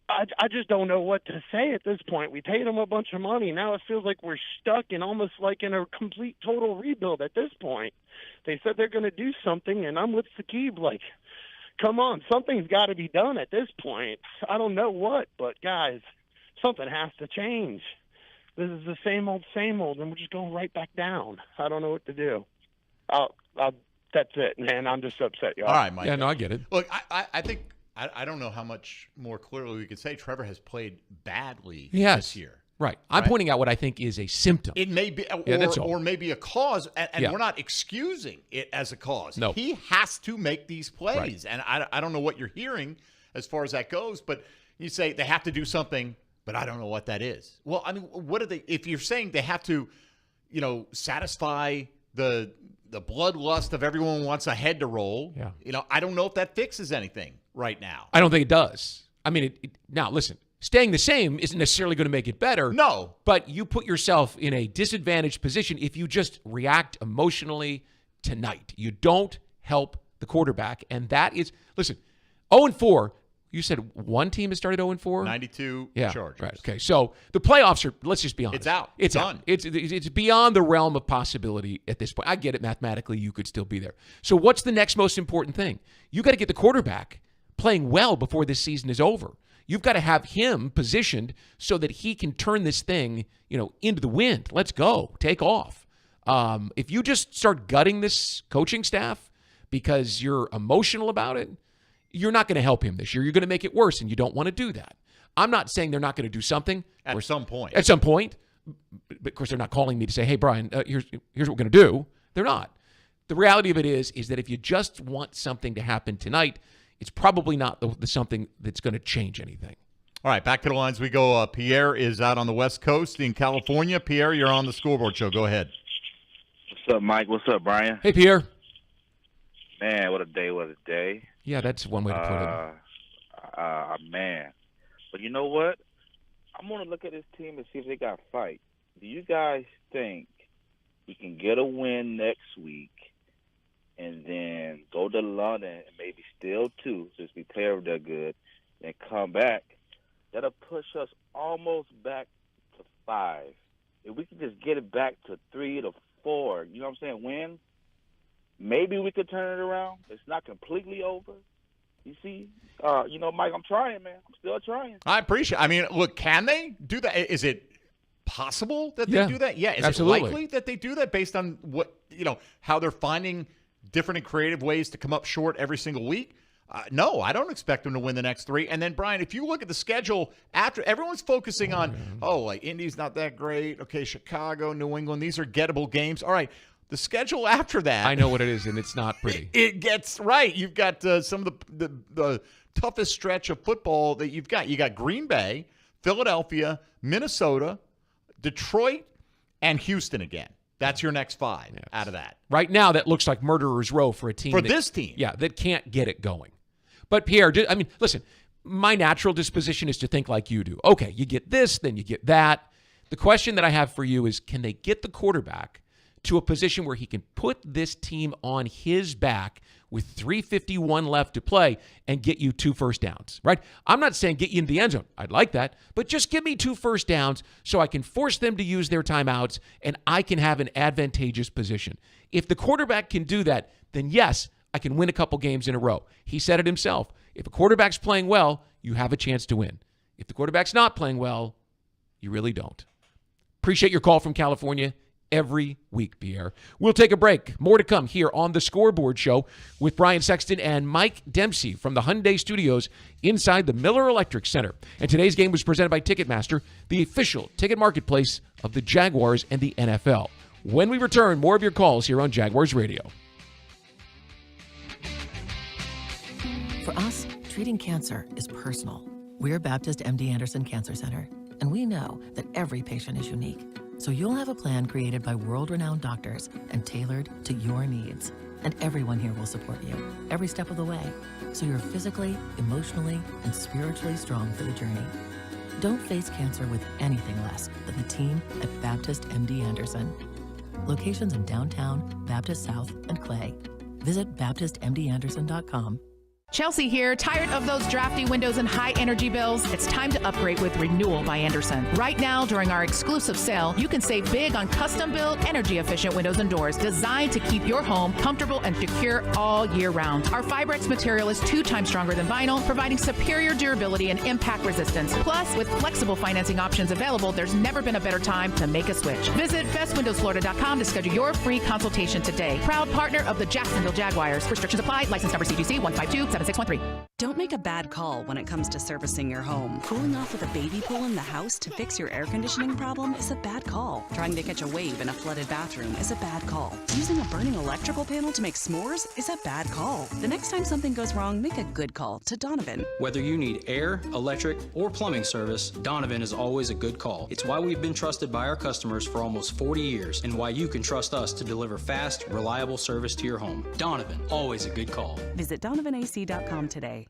I just don't know what to say at this point. We paid him a bunch of money. Now it feels like we're stuck in almost like in a complete total rebuild at this point. They said they're going to do something, and I'm with Saqib, like, come on, something's got to be done at this point. I don't know what, but, guys, something has to change. This is the same old, and we're just going right back down. I don't know what to do. That's it, man. I'm just upset, y'all. All right, Mike. Yeah, no, I get it. Look, I think I don't know how much more clearly we could say Trevor has played badly this year. Right. I'm pointing out what I think is a symptom. It may be, or maybe a cause, and we're not excusing it as a cause. No. He has to make these plays, Right. and I don't know what you're hearing as far as that goes, but you say they have to do something, but I don't know what that is. Well, I mean, what are they? If you're saying they have to, satisfy the bloodlust of everyone who wants a head to roll, I don't know if that fixes anything right now. I don't think it does. I mean, now, listen, staying the same isn't necessarily going to make it better. No. But you put yourself in a disadvantaged position if you just react emotionally tonight. You don't help the quarterback, and that is, listen, 0-4, you said one team has started 0-4? 92 Chargers. Right. Okay, so the playoffs are, let's just be honest. It's out. It's done. out. It's beyond the realm of possibility at this point. I get it. Mathematically, you could still be there. So what's the next most important thing? You got to get the quarterback playing well before this season is over. You've got to have him positioned so that he can turn this thing, into the wind. Let's go. Take off. If you just start gutting this coaching staff because you're emotional about it, you're not going to help him this year. You're going to make it worse, and you don't want to do that. I'm not saying they're not going to do something. At some point. At some point. But of course, they're not calling me to say, hey, Brian, here's what we're going to do. They're not. The reality of it is that if you just want something to happen tonight, it's probably not the something that's going to change anything. All right, back to the lines we go. Pierre is out on the West Coast in California. Pierre, you're on the Scoreboard Show. Go ahead. What's up, Mike? What's up, Brian? Hey, Pierre. Man, what a day. Yeah, that's one way to put it. Man. But you know what? I'm going to look at this team and see if they got fight. Do you guys think we can get a win next week and then go to London and maybe steal two since we play over there good and come back? That'll push us almost back to 5. If we can just get it back to 3 to 4, you know what I'm saying, win, maybe we could turn it around. It's not completely over. You see, Mike, I'm trying, man. I'm still trying. I appreciate it. I mean, look, can they do that? Is it possible that they do that? Yeah. Is absolutely. it likely that they do that based on what, how they're finding different and creative ways to come up short every single week? No, I don't expect them to win the next 3. And then, Brian, if you look at the schedule after, everyone's focusing on, like Indy's not that great. Okay, Chicago, New England, these are gettable games. All right. The schedule after that. I know what it is, and it's not pretty. It gets right. You've got some of the toughest stretch of football that you've got. You got Green Bay, Philadelphia, Minnesota, Detroit, and Houston again. That's your next 5 out of that. Right now, that looks like murderer's row for a team. This team. Yeah, that can't get it going. But, Pierre, I mean, listen, my natural disposition is to think like you do. Okay, you get this, then you get that. The question that I have for you is, can they get the quarterback to a position where he can put this team on his back with 3:51 left to play and get you 2 first downs, right? I'm not saying get you into the end zone. I'd like that. But just give me 2 first downs so I can force them to use their timeouts and I can have an advantageous position. If the quarterback can do that, then yes, I can win a couple games in a row. He said it himself. If a quarterback's playing well, you have a chance to win. If the quarterback's not playing well, you really don't. Appreciate your call from California every week, Pierre. We'll take a break. More to come here on the Scoreboard Show with Brian Sexton and Mike Dempsey from the Hyundai Studios inside the Miller Electric Center. And today's game was presented by Ticketmaster, the official ticket marketplace of the Jaguars and the NFL. When we return, more of your calls here on Jaguars Radio. For us, treating cancer is personal. We're Baptist MD Anderson Cancer Center, and we know that every patient is unique. So you'll have a plan created by world-renowned doctors and tailored to your needs. And everyone here will support you every step of the way, so you're physically, emotionally, and spiritually strong for the journey. Don't face cancer with anything less than the team at Baptist MD Anderson. Locations in downtown, Baptist South, and Clay. Visit BaptistMDAnderson.com. Chelsea here. Tired of those drafty windows and high energy bills? It's time to upgrade with Renewal by Anderson. Right now, during our exclusive sale, you can save big on custom-built, energy-efficient windows and doors designed to keep your home comfortable and secure all year round. Our Fibrex material is 2 times stronger than vinyl, providing superior durability and impact resistance. Plus, with flexible financing options available, there's never been a better time to make a switch. Visit bestwindowsflorida.com to schedule your free consultation today. Proud partner of the Jacksonville Jaguars. Restrictions apply. License number CGC 1527613. Don't make a bad call when it comes to servicing your home. Cooling off with a baby pool in the house to fix your air conditioning problem is a bad call. Trying to catch a wave in a flooded bathroom is a bad call. Using a burning electrical panel to make s'mores is a bad call. The next time something goes wrong, make a good call to Donovan. Whether you need air, electric, or plumbing service, Donovan is always a good call. It's why we've been trusted by our customers for almost 40 years and why you can trust us to deliver fast, reliable service to your home. Donovan, always a good call. Visit DonovanAC.com today.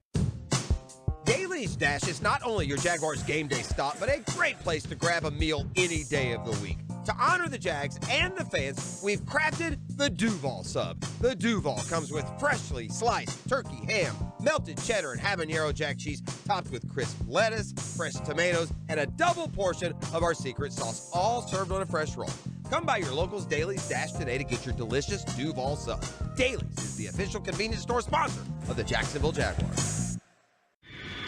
Daly's Dash is not only your Jaguars game day stop, but a great place to grab a meal any day of the week. To honor the Jags and the fans, we've crafted the Duval Sub. The Duval comes with freshly sliced turkey, ham, melted cheddar, and habanero jack cheese, topped with crisp lettuce, fresh tomatoes, and a double portion of our secret sauce, all served on a fresh roll. Come by your local's Daly's Dash today to get your delicious Duval Sub. Daly's is the official convenience store sponsor of the Jacksonville Jaguars.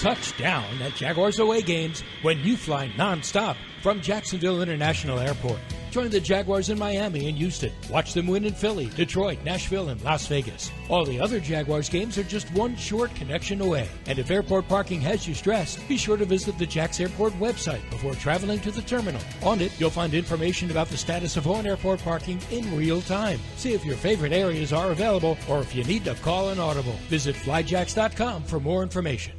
Touchdown at Jaguars away games when you fly nonstop from Jacksonville International Airport. Join the Jaguars in Miami and Houston. Watch them win in Philly, Detroit, Nashville, and Las Vegas. All the other Jaguars games are just one short connection away. And if airport parking has you stressed, be sure to visit the Jax Airport website before traveling to the terminal. On it, you'll find information about the status of on-airport parking in real time. See if your favorite areas are available or if you need to call an audible. Visit flyjax.com for more information.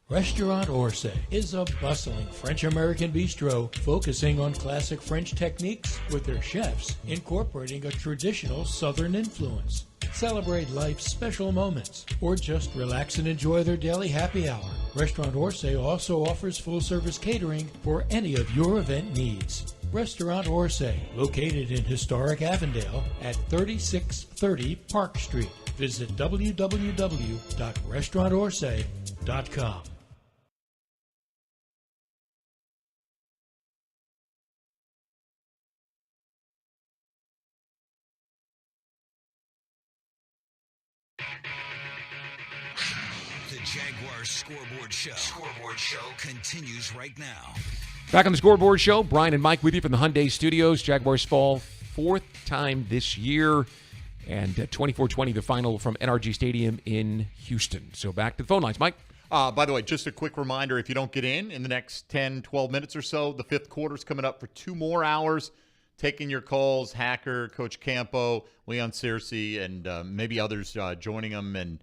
Restaurant Orsay is a bustling French-American bistro focusing on classic French techniques with their chefs incorporating a traditional Southern influence. Celebrate life's special moments or just relax and enjoy their daily happy hour. Restaurant Orsay also offers full-service catering for any of your event needs. Restaurant Orsay, located in historic Avondale at 3630 Park Street. Visit www.restaurantorsay.com. The Jaguars Scoreboard Show. Scoreboard Show continues right now. Back on the Scoreboard Show, Brian and Mike with you from the Hyundai Studios. Jaguars fall 4th time this year, and 24-20 the final from NRG Stadium in Houston. So back to the phone lines. Mike? By the way, just a quick reminder, if you don't get in the next 10, 12 minutes or so, the 5th quarter's coming up for 2 more hours. Taking your calls, Hacker, Coach Campo, Leon Searcy, and maybe others joining them, and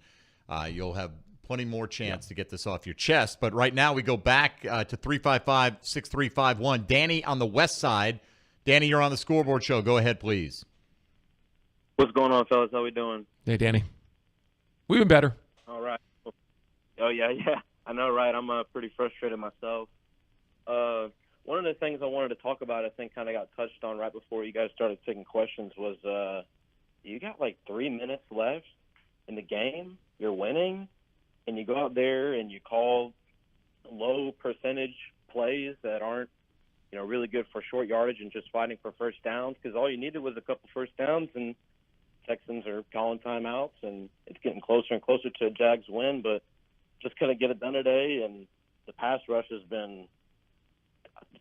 you'll have plenty more chance to get this off your chest. But right now we go back to 355-6351. Danny on the west side. Danny, you're on the Scoreboard Show. Go ahead, please. What's going on, fellas? How we doing? Hey, Danny. We've been better. All right. Oh, yeah. I know, right? I'm pretty frustrated myself. One of the things I wanted to talk about, I think kind of got touched on right before you guys started taking questions, was you got like 3 minutes left in the game. You're winning, and you go out there and you call low percentage plays that aren't, really good for short yardage and just fighting for first downs, because all you needed was a couple first downs and Texans are calling timeouts, and it's getting closer and closer to a Jags win, but just couldn't get it done today. And the pass rush has been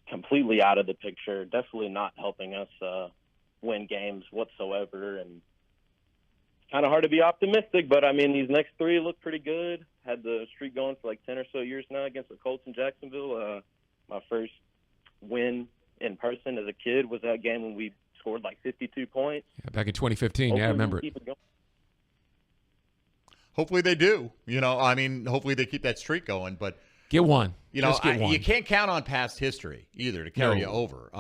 completely out of the picture, definitely not helping us win games whatsoever. And it's kind of hard to be optimistic, but, I mean, these next three look pretty good. Had the streak going for like 10 or so years now against the Colts in Jacksonville. My first win in person as a kid was that game when we scored like 52 points. Yeah, back in 2015, Hopefully I remember keep it going. Hopefully they do. I mean, hopefully they keep that streak going. But get one. Just get one. You can't count on past history either to carry you over.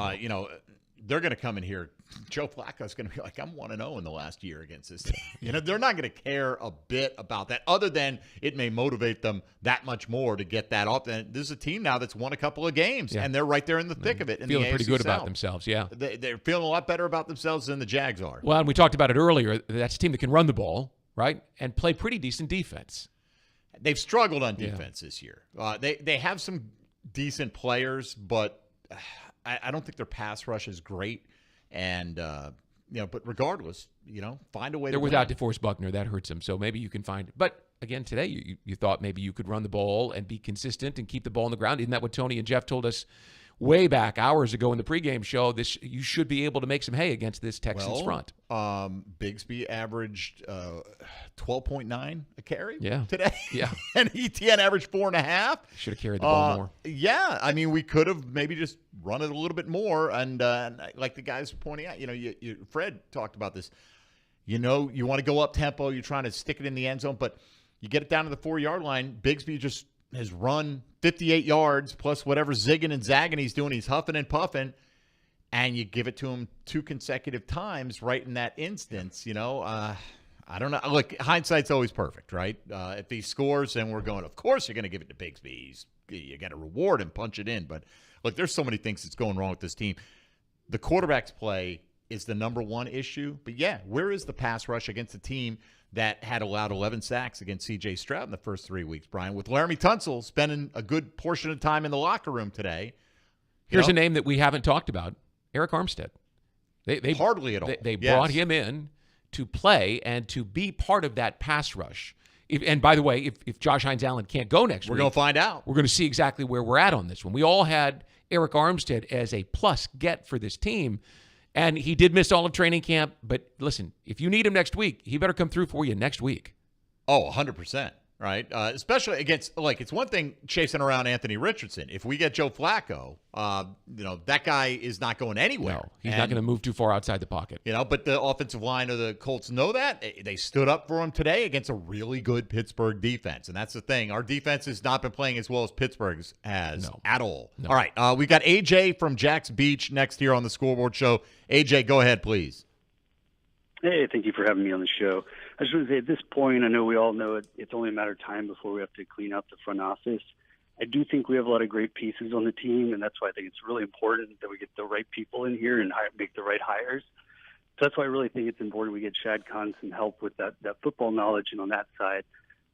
They're going to come in here. Joe Flacco's going to be like, I'm 1-0 in the last year against this team. They're not going to care a bit about that, other than it may motivate them that much more to get that off. And this is a team now that's won a couple of games, and they're right there in the thick of it. Feeling pretty good South. about themselves, yeah. They're feeling a lot better about themselves than the Jags are. Well, and we talked about it earlier. That's a team that can run the ball, right, and play pretty decent defense. They've struggled on defense this year. They have some decent players, but I don't think their pass rush is great. And, but regardless, find a way to win. They're without DeForest Buckner. That hurts them. So maybe you can find – but, again, today you thought maybe you could run the ball and be consistent and keep the ball on the ground. Isn't that what Tony and Jeff told us way back hours ago in the pregame show? You should be able to make some hay against this Texans front. Bigsby averaged 12.9 a carry today. Yeah. And ETN averaged 4.5. Should have carried the ball more. Yeah. I mean, we could have maybe just run it a little bit more. And like the guys were pointing out, Fred talked about this. You want to go up tempo. You're trying to stick it in the end zone. But you get it down to the 4-yard line. Bigsby just has run 58 yards plus whatever zigging and zagging he's doing. He's huffing and puffing. And you give it to him 2 consecutive times right in that instance, I don't know. Look, hindsight's always perfect, right? If he scores, then we're going, of course you're going to give it to Bigsby. You got to reward him, punch it in. But, look, there's so many things that's going wrong with this team. The quarterback's play is the number one issue. But, yeah, where is the pass rush against a team that had allowed 11 sacks against C.J. Stroud in the first 3 weeks, Brian, with Laramie Tunsil spending a good portion of time in the locker room today? Here's a name that we haven't talked about. Eric Armstead. They hardly at all. They brought him in to play and to be part of that pass rush. And by the way, if Josh Hines-Allen can't go next week, we're going to find out. We're going to see exactly where we're at on this one. We all had Eric Armstead as a plus get for this team, and he did miss all of training camp. But listen, if you need him next week, he better come through for you next week. Oh, 100%. Right, especially against, it's one thing chasing around Anthony Richardson. If we get Joe Flacco, that guy is not going anywhere. No, he's not going to move too far outside the pocket. But the offensive line of the Colts know that. They stood up for him today against a really good Pittsburgh defense, and that's the thing. Our defense has not been playing as well as Pittsburgh's has at all. No. All right, we've got AJ from Jack's Beach next here on the Scoreboard Show. AJ, go ahead, please. Hey, thank you for having me on the show. I just want to say at this point, I know we all know it's only a matter of time before we have to clean up the front office. I do think we have a lot of great pieces on the team, and that's why I think it's really important that we get the right people in here and make the right hires. So that's why I really think it's important we get Shad Khan some help with that football knowledge and on that side.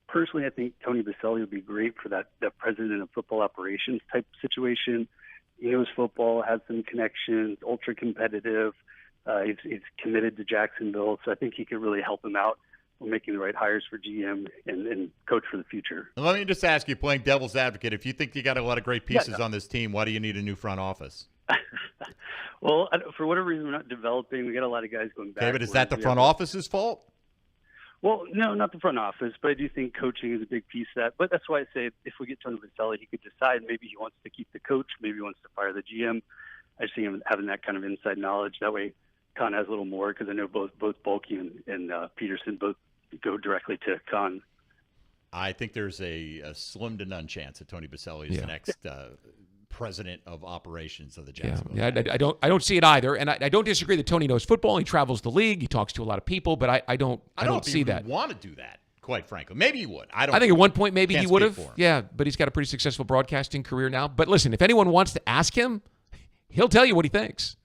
Personally, I think Tony Baselli would be great for that president of football operations type situation. He knows football, has some connections, ultra competitive. He's committed to Jacksonville, so I think he could really help him out with making the right hires for GM and coach for the future. Let me just ask you, playing devil's advocate, if you think you got a lot of great pieces on this team, why do you need a new front office? Well, for whatever reason, we're not developing. We got a lot of guys going back. Okay, but is that the front office's fault? Well, no, not the front office, but I do think coaching is a big piece of that. But that's why I say if we get Tony Baselli, he could decide maybe he wants to keep the coach, maybe he wants to fire the GM. I just think him having that kind of inside knowledge. That way, Khan has a little more because I know both Bulky and Peterson both go directly to Khan. I think there's a slim to none chance that Tony Baselli is the next president of operations of the Jacksonville. Yeah, I don't see it either, and I don't disagree that Tony knows football. He travels the league. He talks to a lot of people, but I don't see that. Want to do that? Quite frankly, maybe he would. I think at one point maybe he would have. Yeah, but he's got a pretty successful broadcasting career now. But listen, if anyone wants to ask him, he'll tell you what he thinks.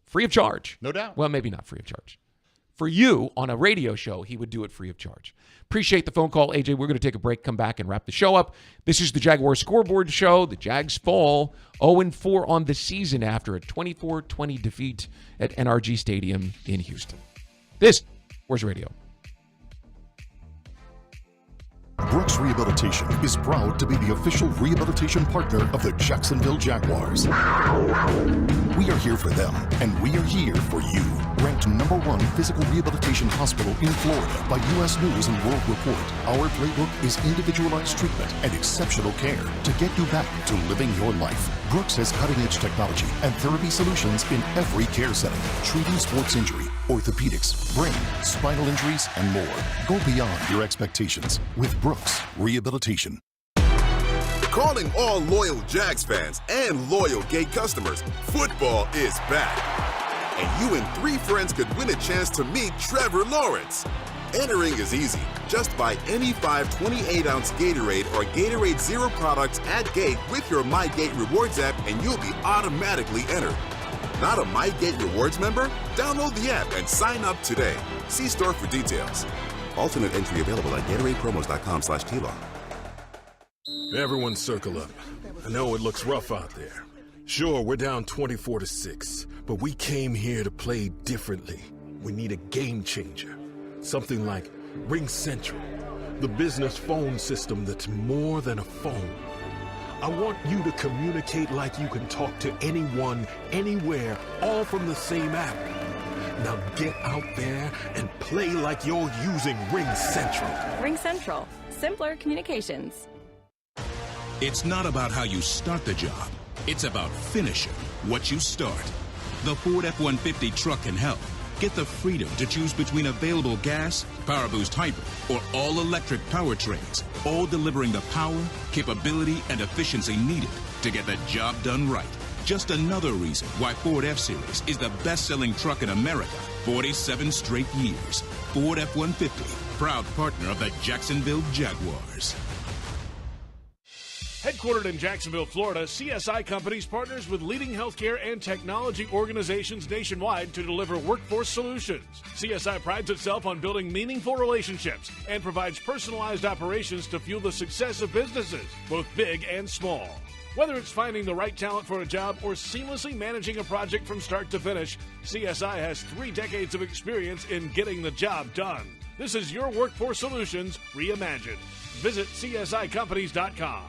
Free of charge. No doubt. Well, maybe not free of charge. For you, on a radio show, he would do it free of charge. Appreciate the phone call, AJ. We're going to take a break, come back, and wrap the show up. This is the Jaguars Scoreboard Show. The Jags fall 0-4 on the season after a 24-20 defeat at NRG Stadium in Houston. This Where's radio? Brooks Rehabilitation is proud to be the official rehabilitation partner of the Jacksonville Jaguars. We are here for them, and we are here for you. Ranked #1 physical rehabilitation hospital in Florida by U.S. News and World Report, our playbook is individualized treatment and exceptional care to get you back to living your life. Brooks has cutting-edge technology and therapy solutions in every care setting, treating sports injury, orthopedics, brain, spinal injuries, and more. Go beyond your expectations with Brooks Rehabilitation. Calling all loyal Jags fans and loyal Gate customers, football is back. And you and 3 friends could win a chance to meet Trevor Lawrence. Entering is easy. Just buy any 5 28-ounce Gatorade or Gatorade Zero products at Gate with your MyGate Rewards app, and you'll be automatically entered. Not a MyGate Rewards member? Download the app and sign up today. See store for details. Alternate entry available at GatoradePromos.com/TLAW. Everyone circle up. I know it looks rough out there. Sure, we're down 24-6, but we came here to play differently. We need a game changer. Something like Ring Central, the business phone system that's more than a phone. I want you to communicate like you can talk to anyone, anywhere, all from the same app. Now get out there and play like you're using Ring Central. Ring Central. Simpler communications. It's not about how you start the job. It's about finishing what you start. The Ford F-150 truck can help. Get the freedom to choose between available gas, Power Boost Hybrid, or all-electric powertrains, all delivering the power, capability, and efficiency needed to get the job done right. Just another reason why Ford F-Series is the best-selling truck in America 47 straight years. Ford F-150, proud partner of the Jacksonville Jaguars. Headquartered in Jacksonville, Florida, CSI Companies partners with leading healthcare and technology organizations nationwide to deliver workforce solutions. CSI prides itself on building meaningful relationships and provides personalized operations to fuel the success of businesses, both big and small. Whether it's finding the right talent for a job or seamlessly managing a project from start to finish, CSI has 3 decades of experience in getting the job done. This is your workforce solutions reimagined. Visit CSICompanies.com.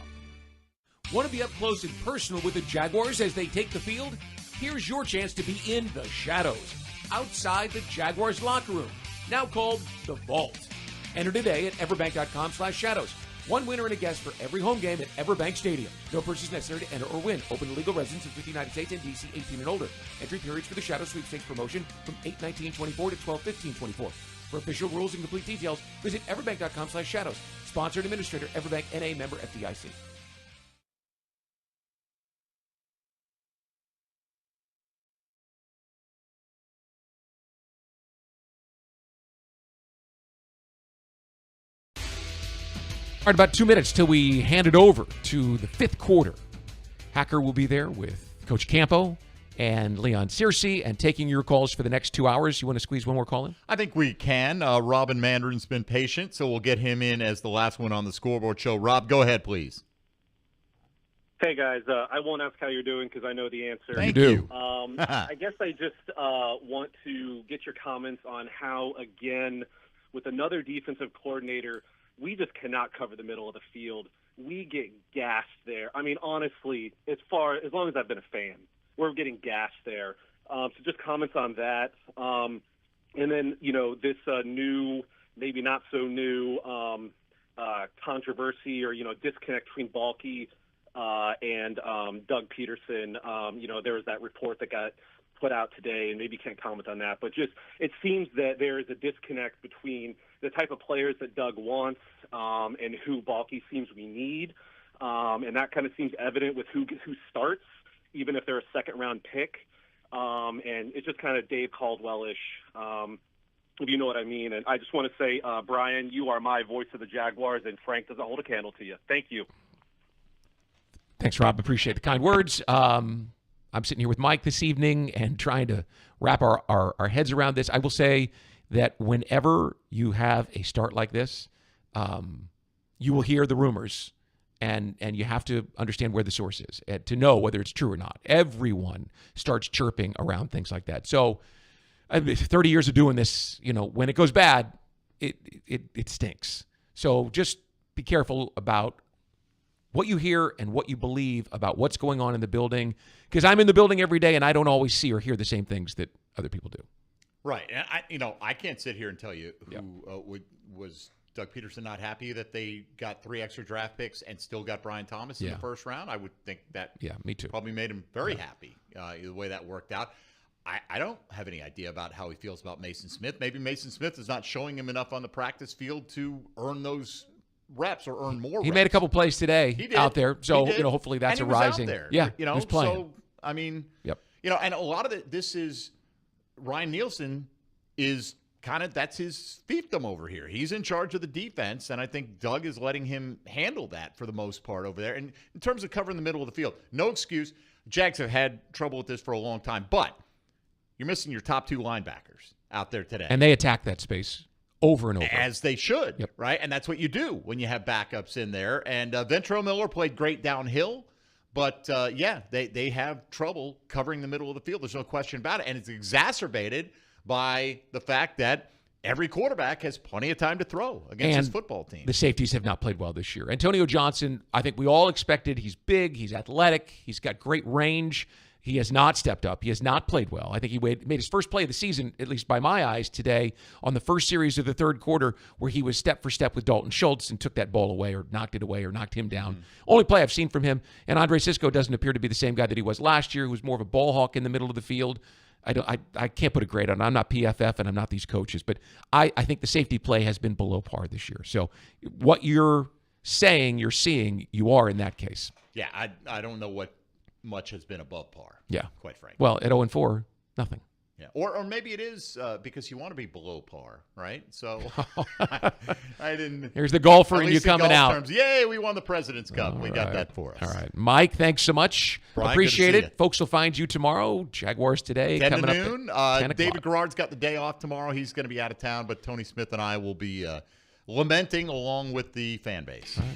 Want to be up close and personal with the Jaguars as they take the field? Here's your chance to be in the shadows, outside the Jaguars locker room, now called the Vault. Enter today at everbank.com/shadows. One winner and a guest for every home game at Everbank Stadium. No purchase necessary to enter or win. Open to legal residents of the United States and D.C. 18 and older. Entry periods for the Shadow Sweepstakes promotion from 8/19/24 to 12/15/24. For official rules and complete details, visit everbank.com/shadows. Sponsored administrator, Everbank N.A. member FDIC. All right, about 2 minutes till we hand it over to the 5th quarter. Hacker will be there with Coach Campo and Leon Searcy and taking your calls for the next 2 hours. You want to squeeze one more call in? I think we can. Robin Mandarin's been patient, so we'll get him in as the last one on the Scoreboard Show. Rob, go ahead, please. Hey, guys. I won't ask how you're doing because I know the answer. Thank you. I guess I just want to get your comments on how, again, with another defensive coordinator, we just cannot cover the middle of the field. We get gassed there. I mean, honestly, as long as I've been a fan, we're getting gassed there. So just comments on that. And then, this new, maybe not so new controversy or, disconnect between Balky and Doug Peterson. There was that report that got put out today, and maybe you can't comment on that, but just it seems that there is a disconnect between the type of players that Doug wants and who Balky seems we need, and that kind of seems evident with who starts, even if they're a second-round pick, and it's just kind of Dave Caldwell-ish, if you know what I mean. And I just want to say, Brian, you are my voice of the Jaguars, and Frank doesn't hold a candle to you. Thank you. Thanks, Rob. Appreciate the kind words. I'm sitting here with Mike this evening and trying to wrap our heads around this. I will say that whenever you have a start like this, you will hear the rumors, and you have to understand where the source is to know whether it's true or not. Everyone starts chirping around things like that. So 30 years of doing this, when it goes bad, it stinks. So just be careful about what you hear and what you believe about what's going on in the building, because I'm in the building every day and I don't always see or hear the same things that other people do. Right. And I can't sit here and tell you who was Doug Peterson not happy that they got 3 extra draft picks and still got Brian Thomas in the first round. I would think that me too. Probably made him very happy the way that worked out. I don't have any idea about how he feels about Mason Smith. Maybe Mason Smith is not showing him enough on the practice field to earn those reps or earn more reps. He made a couple plays today out there. So, hopefully that's and a rising. Out there. Yeah, he was playing. So, I mean, and a lot of this is Ryan Nielsen is that's his fiefdom over here. He's in charge of the defense, and I think Doug is letting him handle that for the most part over there. And in terms of covering the middle of the field, no excuse. Jags have had trouble with this for a long time, but you're missing your top 2 linebackers out there today. And they attack that space over and over. As they should, right? And that's what you do when you have backups in there. And Ventrell Miller played great downhill, but, they have trouble covering the middle of the field. There's no question about it. And it's exacerbated by the fact that every quarterback has plenty of time to throw against his football team. The safeties have not played well this year. Antonio Johnson, I think we all expected. He's big. He's athletic. He's got great range. He has not stepped up. He has not played well. I think he made his first play of the season, at least by my eyes, today on the first series of the third quarter where he was step for step with Dalton Schultz and took that ball away or knocked it away or knocked him down. Only play I've seen from him. And Andre Sisco doesn't appear to be the same guy that he was last year, who was more of a ball hawk in the middle of the field. I can't put a grade on it. I'm not PFF and I'm not these coaches, but I think the safety play has been below par this year. So what you're saying, you're seeing, you are in that case. Yeah, I don't know what much has been above par. Yeah. Quite frankly. Well, at 0-4, nothing. Yeah. Or maybe it is because you want to be below par, right? So I didn't. Here's the golfer and you coming out. Terms, yay, we won the President's Cup. We got that for us. All right. Mike, thanks so much. Brian, appreciate it. Folks will find you tomorrow. Jaguars today. 10 coming to noon. Up at 10 David Garrard's got the day off tomorrow. He's going to be out of town, but Tony Smith and I will be lamenting along with the fan base. Right.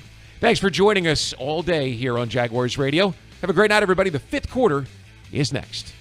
Thanks for joining us all day here on Jaguars Radio. Have a great night, everybody. The 5th quarter is next.